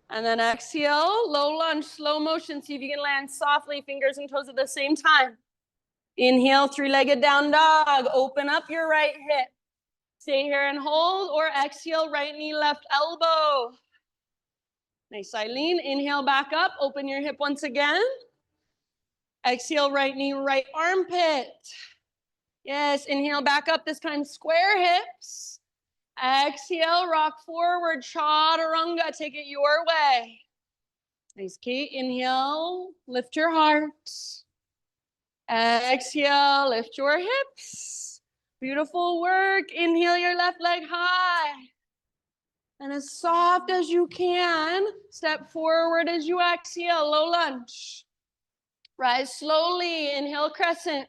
And then exhale, low lunge, slow motion. See if you can land softly, fingers and toes at the same time. Inhale, three-legged down dog. Open up your right hip. Stay here and hold, or exhale, right knee, left elbow. Nice, Eileen. Inhale, back up. Open your hip once again. Exhale, right knee, right armpit. Yes, inhale, back up. This time, square hips. Exhale, rock forward, chaturanga. Take it your way. Nice, Kate. Inhale, lift your heart. Exhale, lift your hips. Beautiful work. Inhale your left leg high. And as soft as you can, step forward as you exhale, low lunge. Rise slowly, inhale crescent.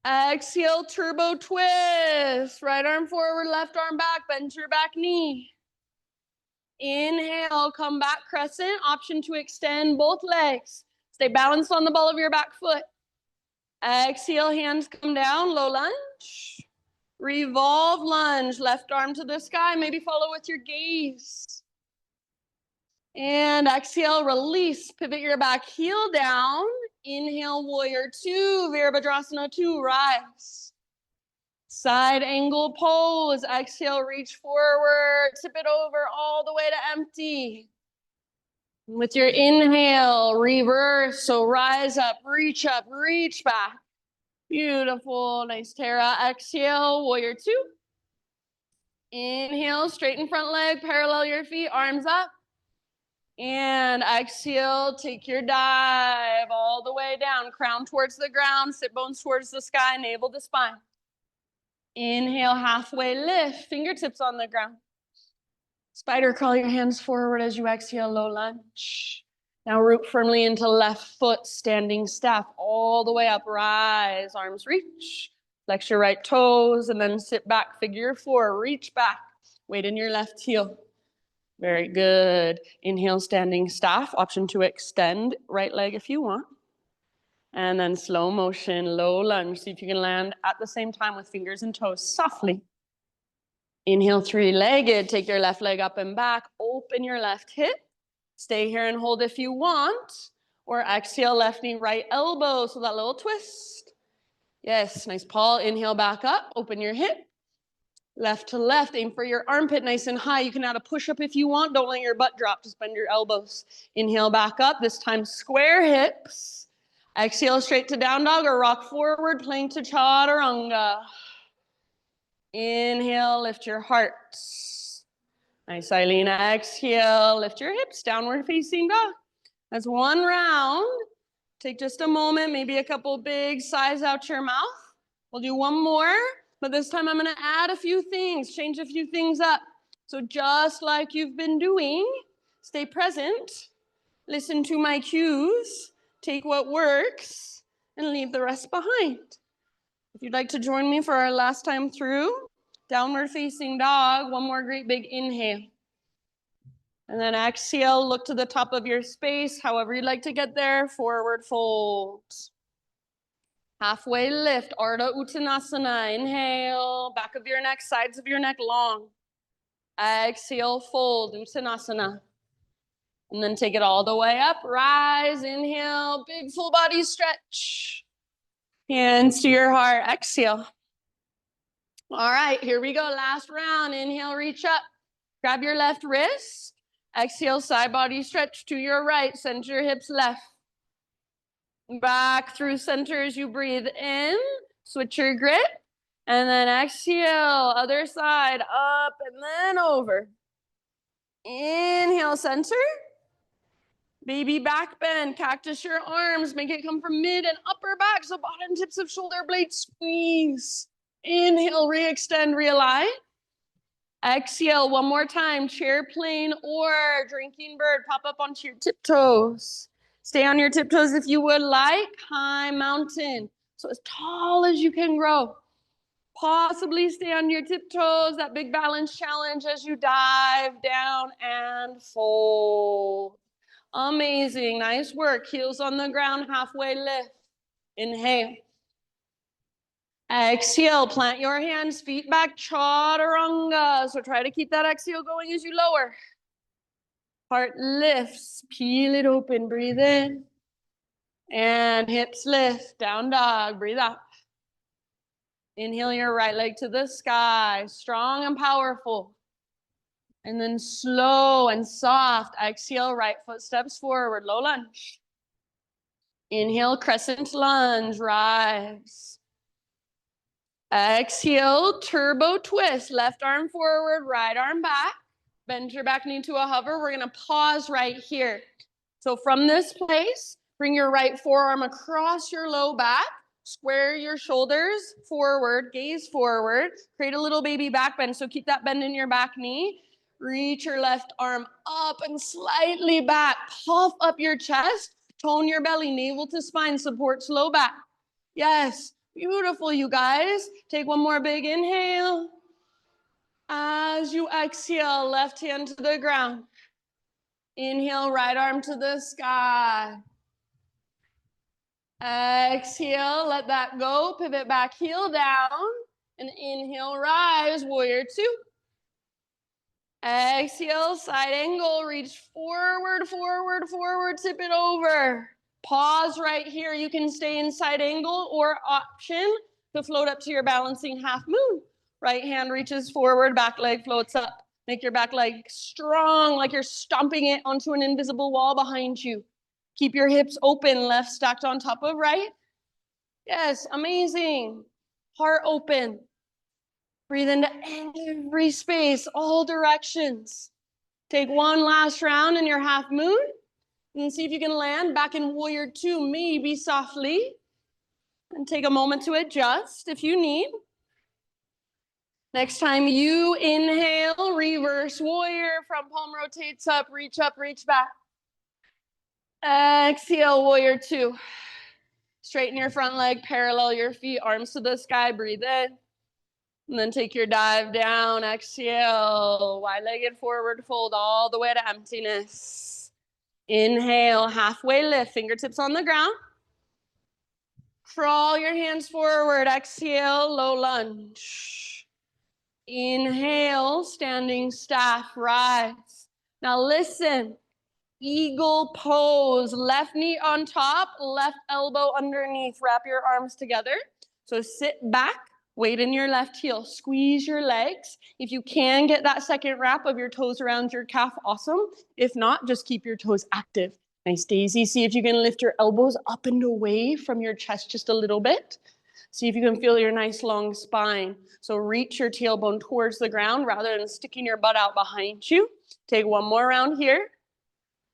Exhale, turbo twist. Right arm forward, left arm back, bend your back knee. Inhale, come back crescent. Option to extend both legs. Stay balanced on the ball of your back foot. Exhale, hands come down, low lunge. Revolve lunge, left arm to the sky. Maybe follow with your gaze. And exhale, release. Pivot your back heel down. Inhale, warrior two, Virabhadrasana two, rise. Side angle pose. Exhale, reach forward. Tip it over all the way to empty. With your inhale, reverse. So rise up, reach back. Beautiful. Nice, Tara. Exhale, warrior two. Inhale, straighten front leg, parallel your feet, arms up. And exhale, take your dive all the way down, crown towards the ground, sit bones towards the sky, navel to spine. Inhale, halfway lift, fingertips on the ground. Spider crawl your hands forward as you exhale, low lunge. Now root firmly into left foot, standing staff, all the way up, rise, arms reach. Flex your right toes, and then sit back, figure four, reach back. Weight in your left heel. Very good. Inhale, standing staff. Option to extend right leg if you want. And then slow motion, low lunge. See if you can land at the same time with fingers and toes softly. Inhale, three-legged. Take your left leg up and back. Open your left hip. Stay here and hold if you want. Or exhale, left knee, right elbow. So that little twist. Yes, nice, Paul. Inhale, back up. Open your hip. Left to left, aim for your armpit nice and high. You can add a push-up if you want. Don't let your butt drop, just bend your elbows. Inhale, back up. This time, square hips. Exhale, straight to down dog or rock forward, plank to chaturanga. Inhale, lift your heart. Nice, Eileen. Exhale, lift your hips, downward facing dog. That's one round. Take just a moment, maybe a couple big sighs out your mouth. We'll do one more, but this time I'm gonna add a few things, change a few things up. So just like you've been doing, stay present, listen to my cues, take what works, and leave the rest behind. If you'd like to join me for our last time through, downward facing dog, one more great big inhale. And then exhale, look to the top of your space, however you'd like to get there, forward fold. Halfway lift, Ardha Uttanasana. Inhale, back of your neck, sides of your neck long. Exhale, fold, Uttanasana. And then take it all the way up, rise, inhale, big full body stretch. Hands to your heart, exhale. All right, here we go, last round. Inhale, reach up, grab your left wrist. Exhale, side body stretch to your right, center your hips left. Back through center as you breathe in, switch your grip, and then exhale, other side, up and then over. Inhale, center. Baby back bend, cactus your arms, make it come from mid and upper back, so bottom tips of shoulder blades squeeze. Inhale, re-extend, realign. Exhale, one more time, chair plane or drinking bird, pop up onto your tiptoes. Stay on your tiptoes if you would like, high mountain. So as tall as you can grow. Possibly stay on your tiptoes, that big balance challenge as you dive down and fold. Amazing, nice work. Heels on the ground, halfway lift. Inhale. Exhale, plant your hands, feet back, chaturanga. So try to keep that exhale going as you lower. Heart lifts, peel it open, breathe in. And hips lift, down dog, breathe out. Inhale your right leg to the sky, strong and powerful. And then slow and soft, exhale, right foot steps forward, low lunge. Inhale, crescent lunge, rise. Exhale, turbo twist, left arm forward, right arm back. Bend your back knee to a hover. We're gonna pause right here. So from this place, bring your right forearm across your low back, square your shoulders forward, gaze forward, create a little baby back bend. So keep that bend in your back knee. Reach your left arm up and slightly back. Puff up your chest, tone your belly, navel to spine, supports low back. Yes, beautiful, you guys. Take one more big inhale. As you exhale, left hand to the ground. Inhale, right arm to the sky. Exhale, let that go. Pivot back, heel down. And inhale, rise, warrior two. Exhale, side angle, reach forward, forward, forward, tip it over. Pause right here. You can stay in side angle or option to float up to your balancing half moon. Right hand reaches forward, back leg floats up. Make your back leg strong, like you're stomping it onto an invisible wall behind you. Keep your hips open, left stacked on top of right. Yes, amazing. Heart open. Breathe into every space, all directions. Take one last round in your half moon and see if you can land back in warrior two, maybe softly. And take a moment to adjust if you need. Next time you inhale, reverse warrior, front palm rotates up, reach back. Exhale, warrior two. Straighten your front leg, parallel your feet, arms to the sky, breathe in. And then take your dive down, exhale, wide-legged forward fold all the way to emptiness. Inhale, halfway lift, fingertips on the ground. Crawl your hands forward, exhale, low lunge. Inhale, standing staff, rise. Now listen, eagle pose, left knee on top, left elbow underneath. Wrap your arms together. So sit back, Weight in your left heel. Squeeze your legs. If you can get that second wrap of your toes around your calf, awesome. If not, just keep your toes active. Nice, Daisy. See if you can lift your elbows up and away from your chest just a little bit. See if you can feel your nice long spine. So reach your tailbone towards the ground rather than sticking your butt out behind you. Take one more round here.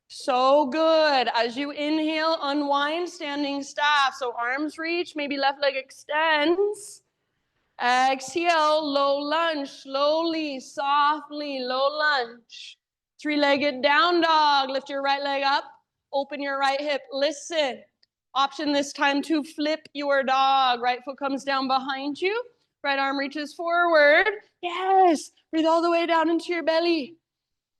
So good. As you inhale, unwind, standing staff. So arms reach, maybe left leg extends. Exhale, low lunge, slowly, softly, low lunge. Three-legged down dog. Lift your right leg up, open your right hip. Listen. Option this time to flip your dog. Right foot comes down behind you. Right arm reaches forward. Yes. Breathe all the way down into your belly.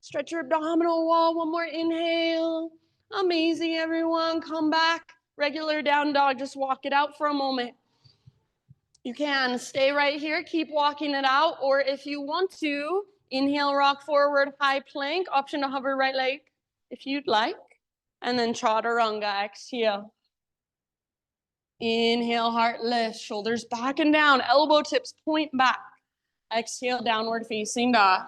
Stretch your abdominal wall. One more inhale. Amazing, everyone. Come back. Regular down dog. Just walk it out for a moment. You can stay right here. Keep walking it out. Or if you want to, inhale, rock forward, high plank. Option to hover right leg if you'd like. And then chaturanga. Exhale. Inhale, heart lift, shoulders back and down, elbow tips point back. Exhale, downward facing dog.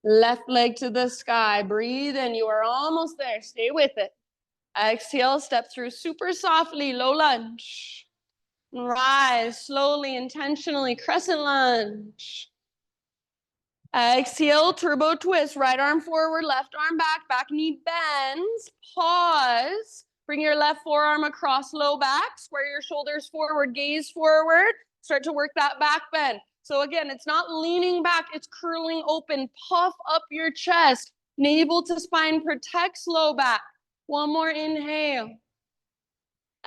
Left leg to the sky, breathe in, you are almost there, stay with it. Exhale, step through super softly, low lunge. Rise slowly, intentionally, crescent lunge. Exhale, turbo twist, right arm forward, left arm back, back knee bends, pause. Bring your left forearm across low back, square your shoulders forward, gaze forward, start to work that back bend. So again, it's not leaning back, it's curling open. Puff up your chest, navel to spine protects low back. One more inhale.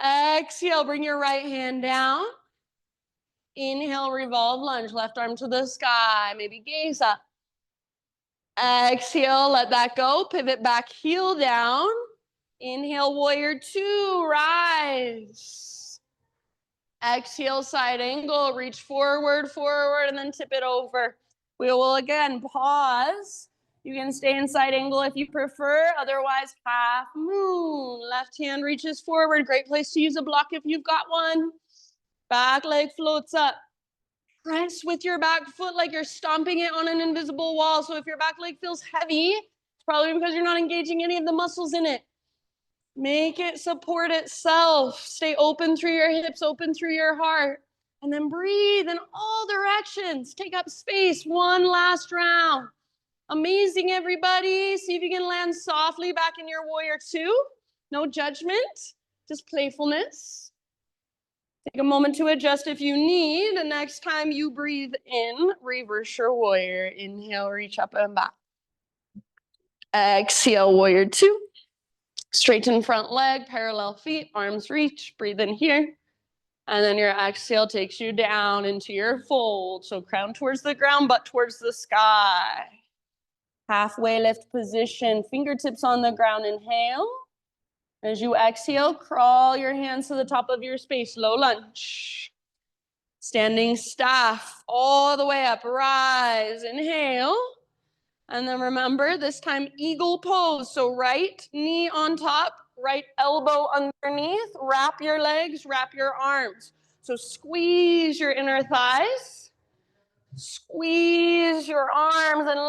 Exhale, bring your right hand down. Inhale, revolve lunge, left arm to the sky, maybe gaze up. Exhale, let that go, pivot back, heel down. Inhale, warrior two, rise. Exhale, side angle, reach forward, forward, and then tip it over. We will again pause. You can stay in side angle if you prefer, otherwise half moon. Left hand reaches forward, great place to use a block if you've got one. Back leg floats up. Press with your back foot like you're stomping it on an invisible wall. So if your back leg feels heavy, it's probably because you're not engaging any of the muscles in it. Make it support itself. Stay open through your hips, open through your heart. And then breathe in all directions. Take up space. One last round. Amazing, everybody. See if you can land softly back in your warrior two. No judgment, just playfulness. Take a moment to adjust if you need. The next time you breathe in, reverse your warrior. Inhale, reach up and back. Exhale, warrior two. Straighten front leg, parallel feet, arms reach, breathe in here. And then your exhale takes you down into your fold. So crown towards the ground, butt towards the sky. Halfway lift position, fingertips on the ground, inhale. As you exhale, crawl your hands to the top of your space, low lunge. Standing staff, all the way up, rise, inhale. And then remember, this time eagle pose. So right knee on top, right elbow underneath, wrap your legs, wrap your arms. So squeeze your inner thighs, squeeze your arms and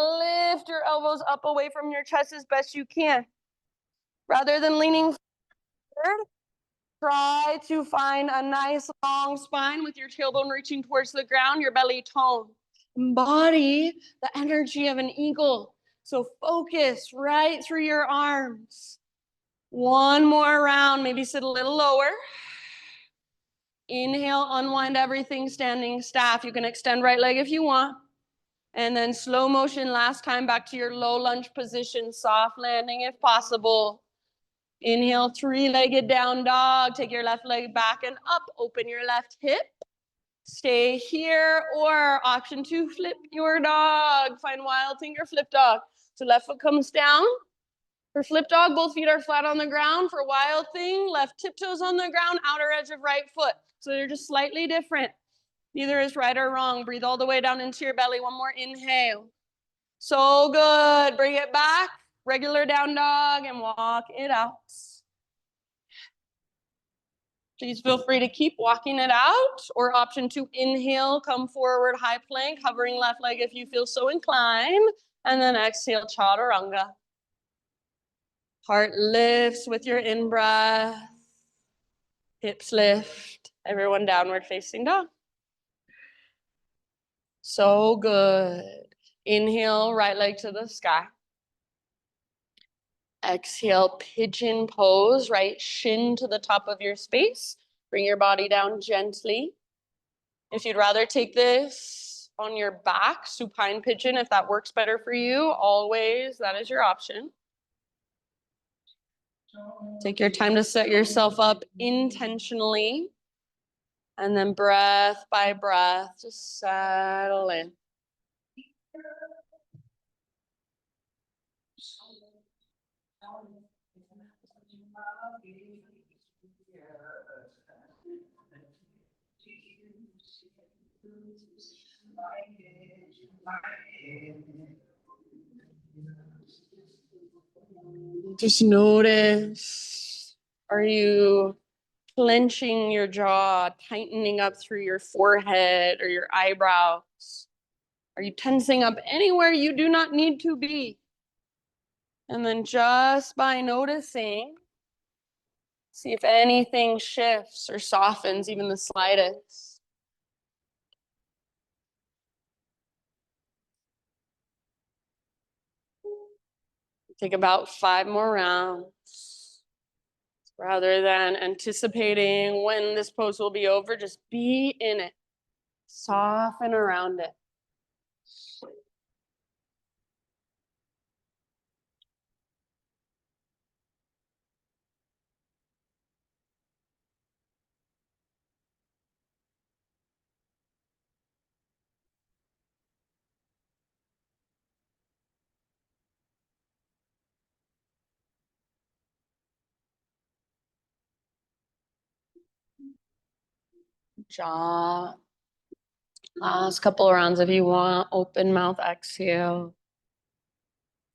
lift your elbows up away from your chest as best you can. Rather than leaning forward, try to find a nice long spine with your tailbone reaching towards the ground, your belly toned. Embody the energy of an eagle. So focus right through your arms. One more round, maybe sit a little lower. Inhale, unwind everything, standing staff. You can extend right leg if you want. And then slow motion, last time back to your low lunge position, soft landing if possible. Inhale, three-legged down dog. Take your left leg back and up. Open your left hip. Stay here, or option two, flip your dog. Find wild thing or flip dog. So left foot comes down. For flip dog, both feet are flat on the ground. For wild thing, left tiptoes on the ground, outer edge of right foot. So they're just slightly different. Neither is right or wrong. Breathe all the way down into your belly. One more inhale. So good. Bring it back. Regular down dog and walk it out. Please feel free to keep walking it out, or option 2, inhale, come forward, high plank, hovering left leg if you feel so inclined, and then exhale, chaturanga. Heart lifts with your in-breath, hips lift, everyone downward facing dog. So good. Inhale, right leg to the sky. Exhale, pigeon pose, right shin to the top of your space. Bring your body down gently. If you'd rather take this on your back, supine pigeon, if that works better for you, always, that is your option. Take your time to set yourself up intentionally. And then breath by breath, just settle in. Just notice, are you clenching your jaw, tightening up through your forehead or your eyebrows? Are you tensing up anywhere you do not need to be? And then just by noticing, see if anything shifts or softens, even the slightest. Take about 5 more rounds. Rather than anticipating when this pose will be over, just be in it. Soften around it. Jaw. Last couple of rounds if you want. Open mouth, exhale.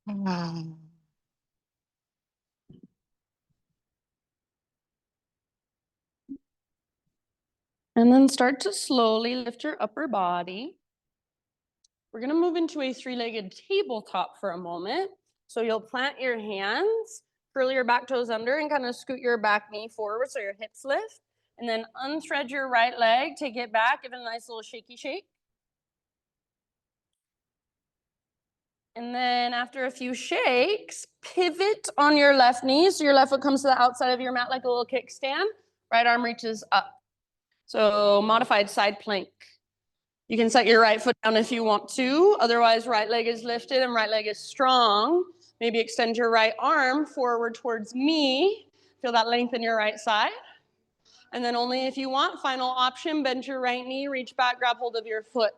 And then start to slowly lift your upper body. We're going to move into a 3-legged tabletop for a moment. So you'll plant your hands, curl your back toes under, and kind of scoot your back knee forward so your hips lift. And then unthread your right leg, take it back, give it a nice little shaky shake. And then after a few shakes, pivot on your left knee. So your left foot comes to the outside of your mat like a little kickstand. Right arm reaches up. So modified side plank. You can set your right foot down if you want to. Otherwise, right leg is lifted and right leg is strong. Maybe extend your right arm forward towards me. Feel that length in your right side. And then only if you want, final option, bend your right knee, reach back, grab hold of your foot.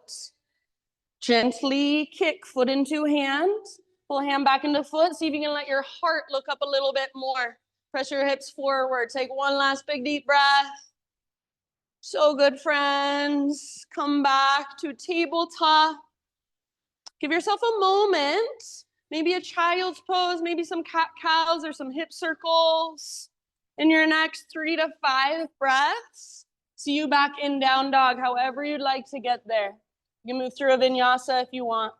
Gently kick foot into hand. Pull hand back into foot. See if you can let your heart look up a little bit more. Press your hips forward. Take one last big deep breath. So good, friends. Come back to tabletop. Give yourself a moment. Maybe a child's pose, maybe some cat-cows or some hip circles. In your next 3 to 5 breaths, see you back in down dog, however you'd like to get there. You can move through a vinyasa if you want.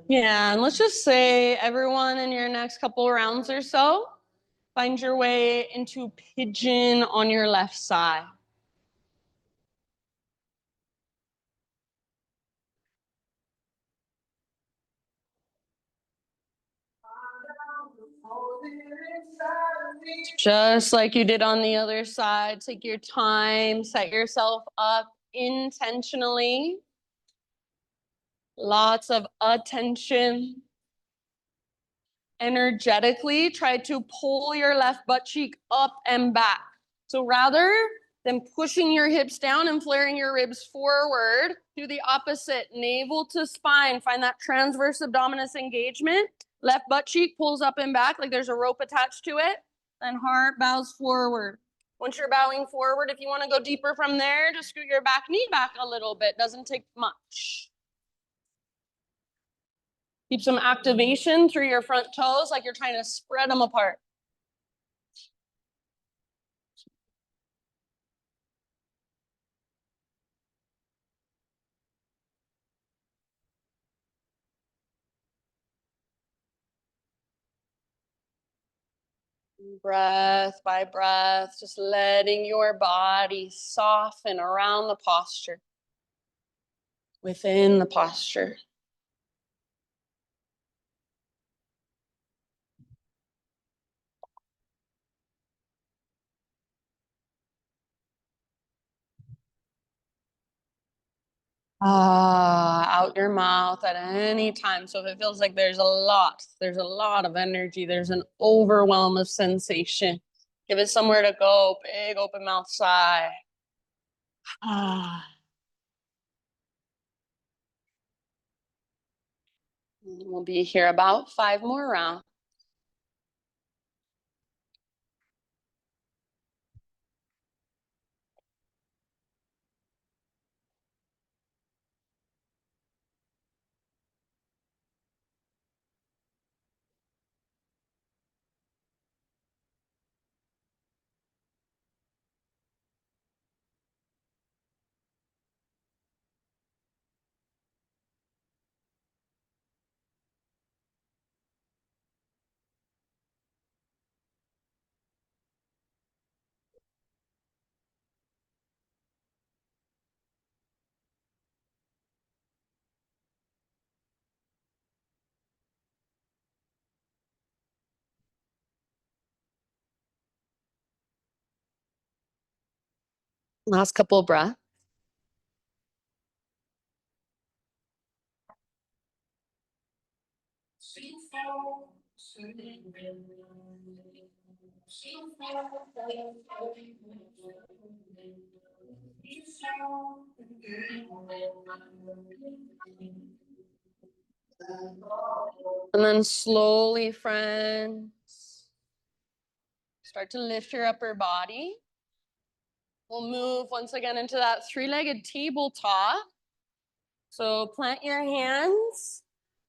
Yeah, and let's just say everyone in your next couple rounds or so, find your way into pigeon on your left side. Just like you did on the other side, take your time, set yourself up intentionally. Lots of attention. Energetically, try to pull your left butt cheek up and back. So rather Then pushing your hips down and flaring your ribs forward. Do the opposite, navel to spine. Find that transverse abdominis engagement. Left butt cheek pulls up and back like there's a rope attached to it. Then heart bows forward. Once you're bowing forward, if you want to go deeper from there, just scoot your back knee back a little bit. Doesn't take much. Keep some activation through your front toes like you're trying to spread them apart. Breath by breath, just letting your body soften around the posture, within the posture. Out your mouth at any time. So if it feels like there's a lot of energy, there's an overwhelm of sensation, give it somewhere to go. Big open mouth sigh. We'll be here about 5 more rounds. Last couple of breaths. And then slowly, friends, start to lift your upper body. We'll move once again into that 3-legged tabletop. So plant your hands,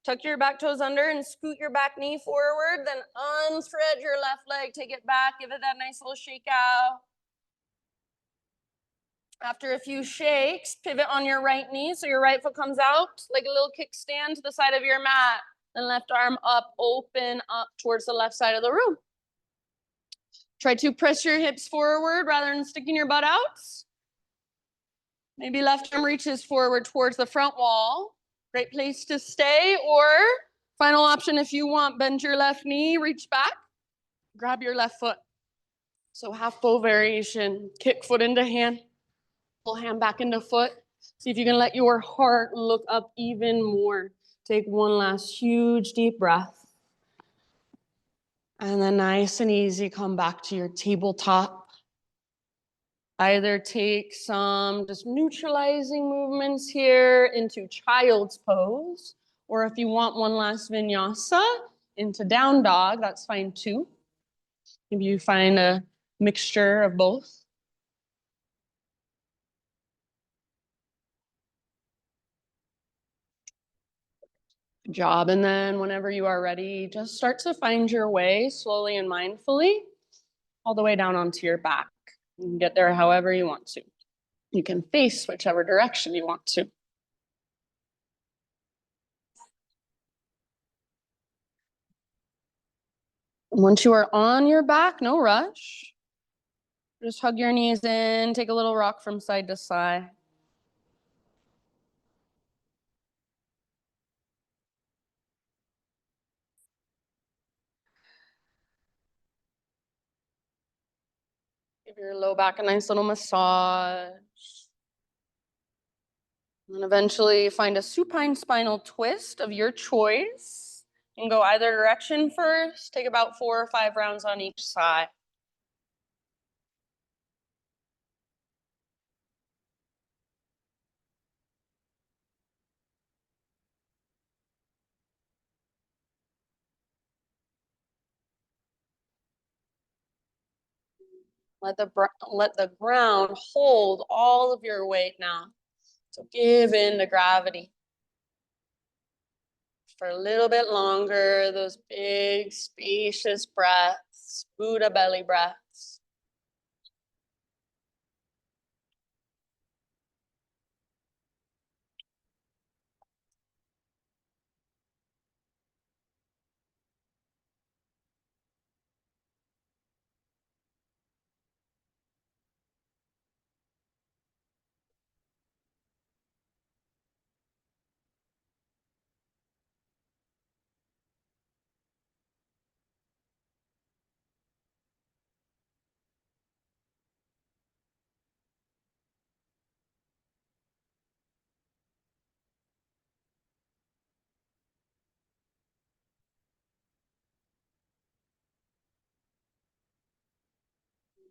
tuck your back toes under and scoot your back knee forward, then unthread your left leg, take it back, give it that nice little shake out. After a few shakes, pivot on your right knee so your right foot comes out like a little kickstand to the side of your mat. Then left arm up, open up towards the left side of the room. Try to press your hips forward rather than sticking your butt out. Maybe left arm reaches forward towards the front wall. Great place to stay. Or final option, if you want, bend your left knee, reach back, grab your left foot. So half bow variation, kick foot into hand, pull hand back into foot. See if you can let your heart look up even more. Take one last huge deep breath. And then nice and easy, come back to your tabletop. Either take some just neutralizing movements here into child's pose, or if you want one last vinyasa into down dog, that's fine too. Maybe you find a mixture of both. Good job. And then whenever you are ready, just start to find your way slowly and mindfully all the way down onto your back. You can get there however you want to. You can face whichever direction you want to. Once you are on your back, no rush. Just hug your knees in, take a little rock from side to side. Give your low back a nice little massage. And eventually find a supine spinal twist of your choice. You can go either direction first. Take about 4 or 5 rounds on each side. Let the ground hold all of your weight now. So give in to gravity. For a little bit longer, those big, spacious breaths, Buddha belly breaths.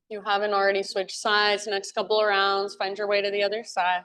You haven't already switched sides, next couple of rounds, find your way to the other side.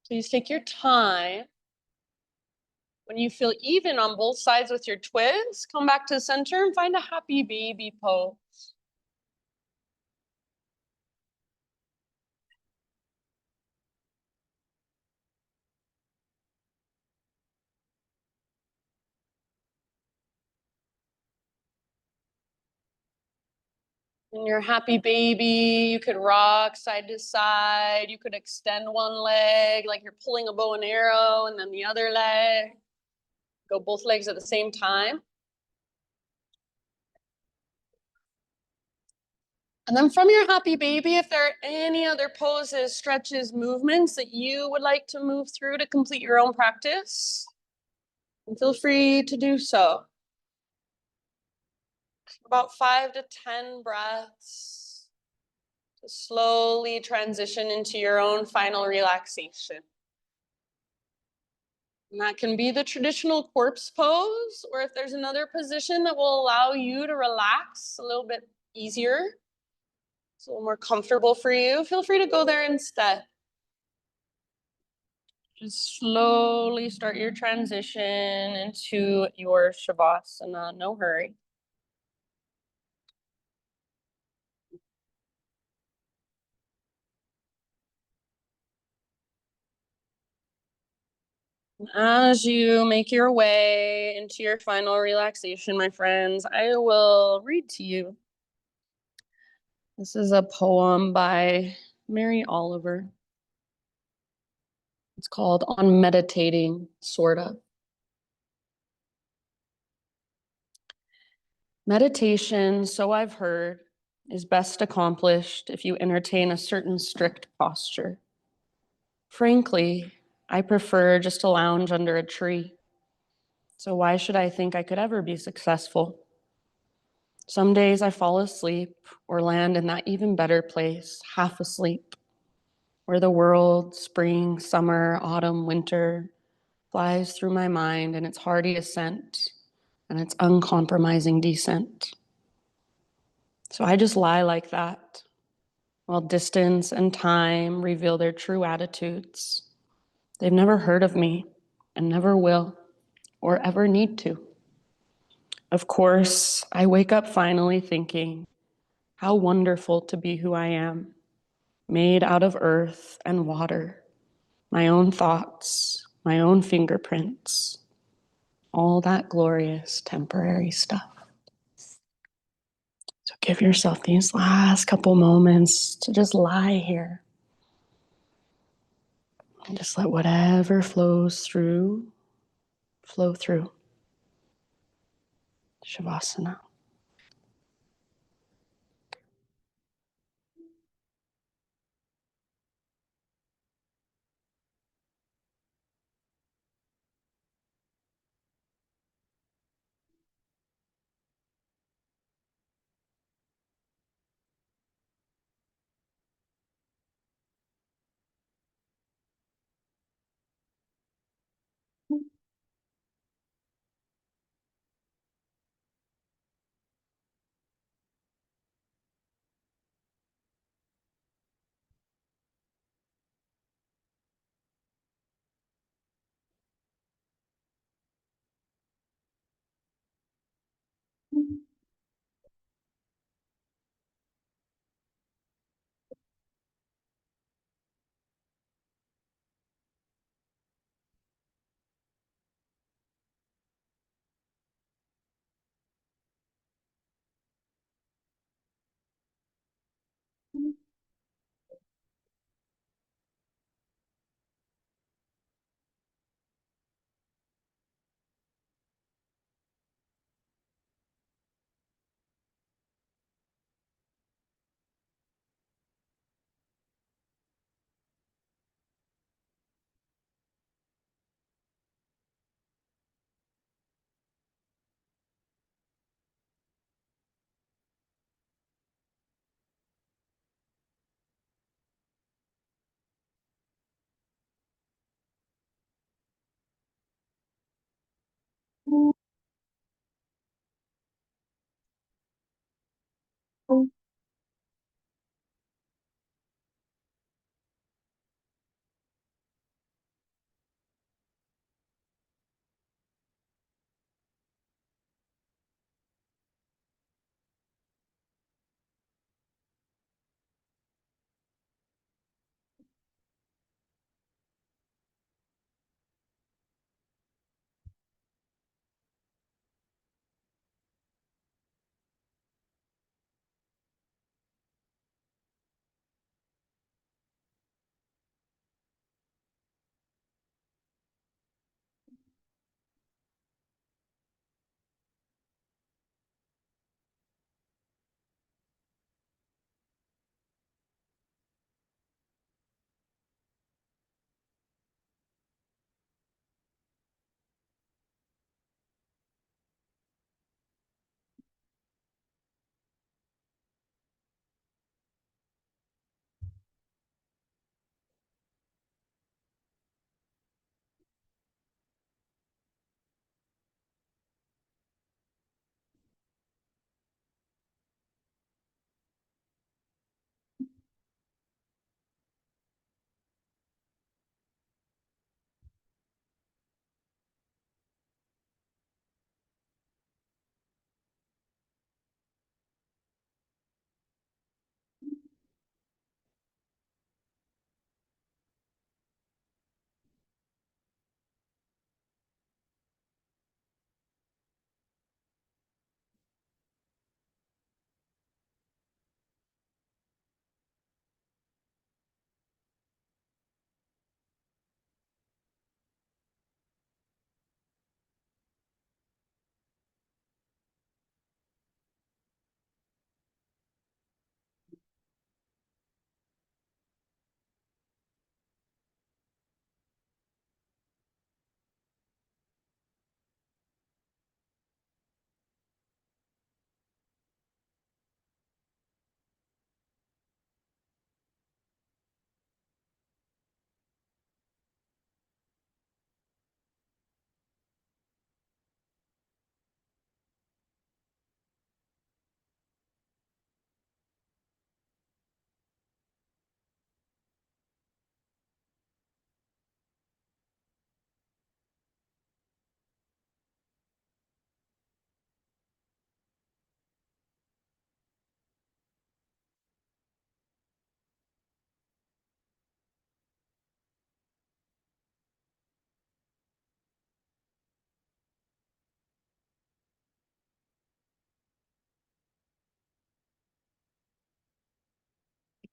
Please take your time. When you feel even on both sides with your twist, come back to center and find a happy baby pose. In your happy baby, you could rock side to side. You could extend one leg like you're pulling a bow and arrow, and then the other leg. Go both legs at the same time. And then from your happy baby, if there are any other poses, stretches, movements that you would like to move through to complete your own practice, feel free to do so. About 5 to 10 breaths to slowly transition into your own final relaxation. And that can be the traditional corpse pose, or if there's another position that will allow you to relax a little bit easier, it's a little more comfortable for you, feel free to go there instead. Just slowly start your transition into your Shavasana, no hurry. As you make your way into your final relaxation, my friends, I will read to you. This is a poem by Mary Oliver. It's called On Meditating, sort of. Meditation, so I've heard, is best accomplished if you entertain a certain strict posture. Frankly, I prefer just to lounge under a tree. So why should I think I could ever be successful? Some days I fall asleep or land in that even better place, half asleep, where the world, spring, summer, autumn, winter, flies through my mind in its hearty ascent and its uncompromising descent. So I just lie like that, while distance and time reveal their true attitudes. They've never heard of me and never will or ever need to. Of course, I wake up finally thinking, how wonderful to be who I am, made out of earth and water, my own thoughts, my own fingerprints, all that glorious temporary stuff. So give yourself these last couple moments to just lie here. And just let whatever flows through, flow through. Shavasana.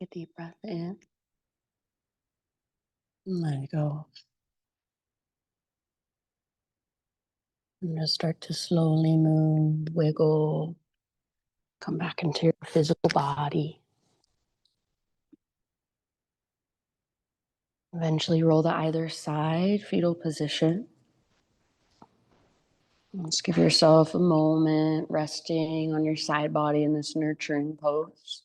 Take a deep breath in. And let it go. And just start to slowly move, wiggle, come back into your physical body. Eventually roll to either side, fetal position. Let's give yourself a moment resting on your side body in this nurturing pose.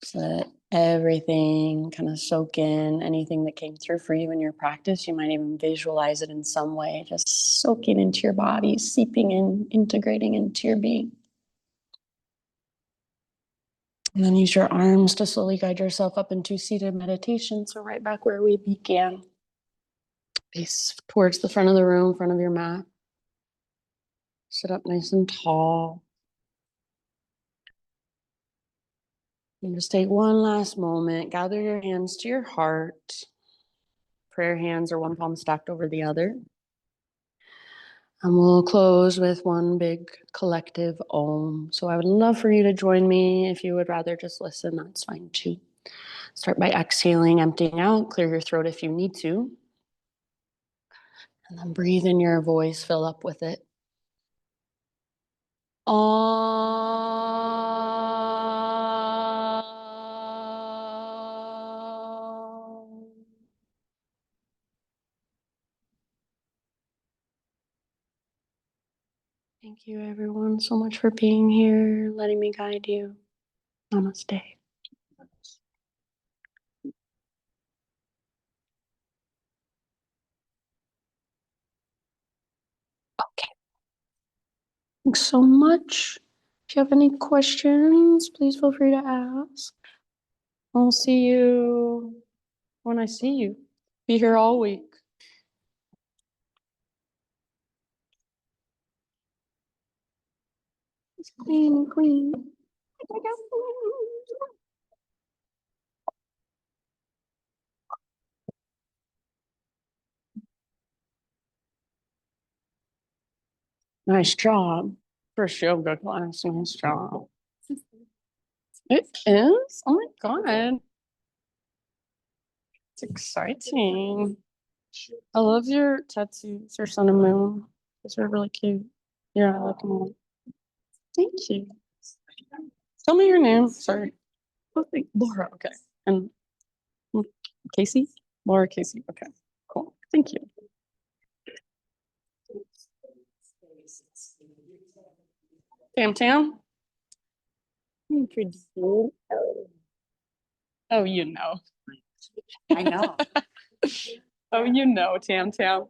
So let everything kind of soak in, anything that came through for you in your practice. You might even visualize it in some way, just soaking into your body, seeping in, integrating into your being. And then use your arms to slowly guide yourself up into seated meditation. So right back where we began. Face towards the front of the room, front of your mat. Sit up nice and tall. And just take one last moment. Gather your hands to your heart. Prayer hands are one palm stacked over the other. And we'll close with one big collective Om. So I would love for you to join me. If you would rather just listen, that's fine too. Start by exhaling, emptying out. Clear your throat if you need to. And then breathe in your voice, fill up with it. Om. Thank you, everyone, so much for being here, letting me guide you. Namaste. Okay. Thanks so much. If you have any questions, please feel free to ask. I'll see you when I see you. Be here all week. Queen, queen. Nice job. First yoga class. Nice job. It is? Oh my God. It's exciting. I love your tattoos, your sun and moon. Those are really cute. Yeah, I like them all. Thank you. Tell me your name. Sorry. Oh, Laura. Okay. And Casey? Laura Casey. Okay. Cool. Thank you. Tam Tam? Pretty cool. Oh, you know. I know. Oh, you know, Tam Tam.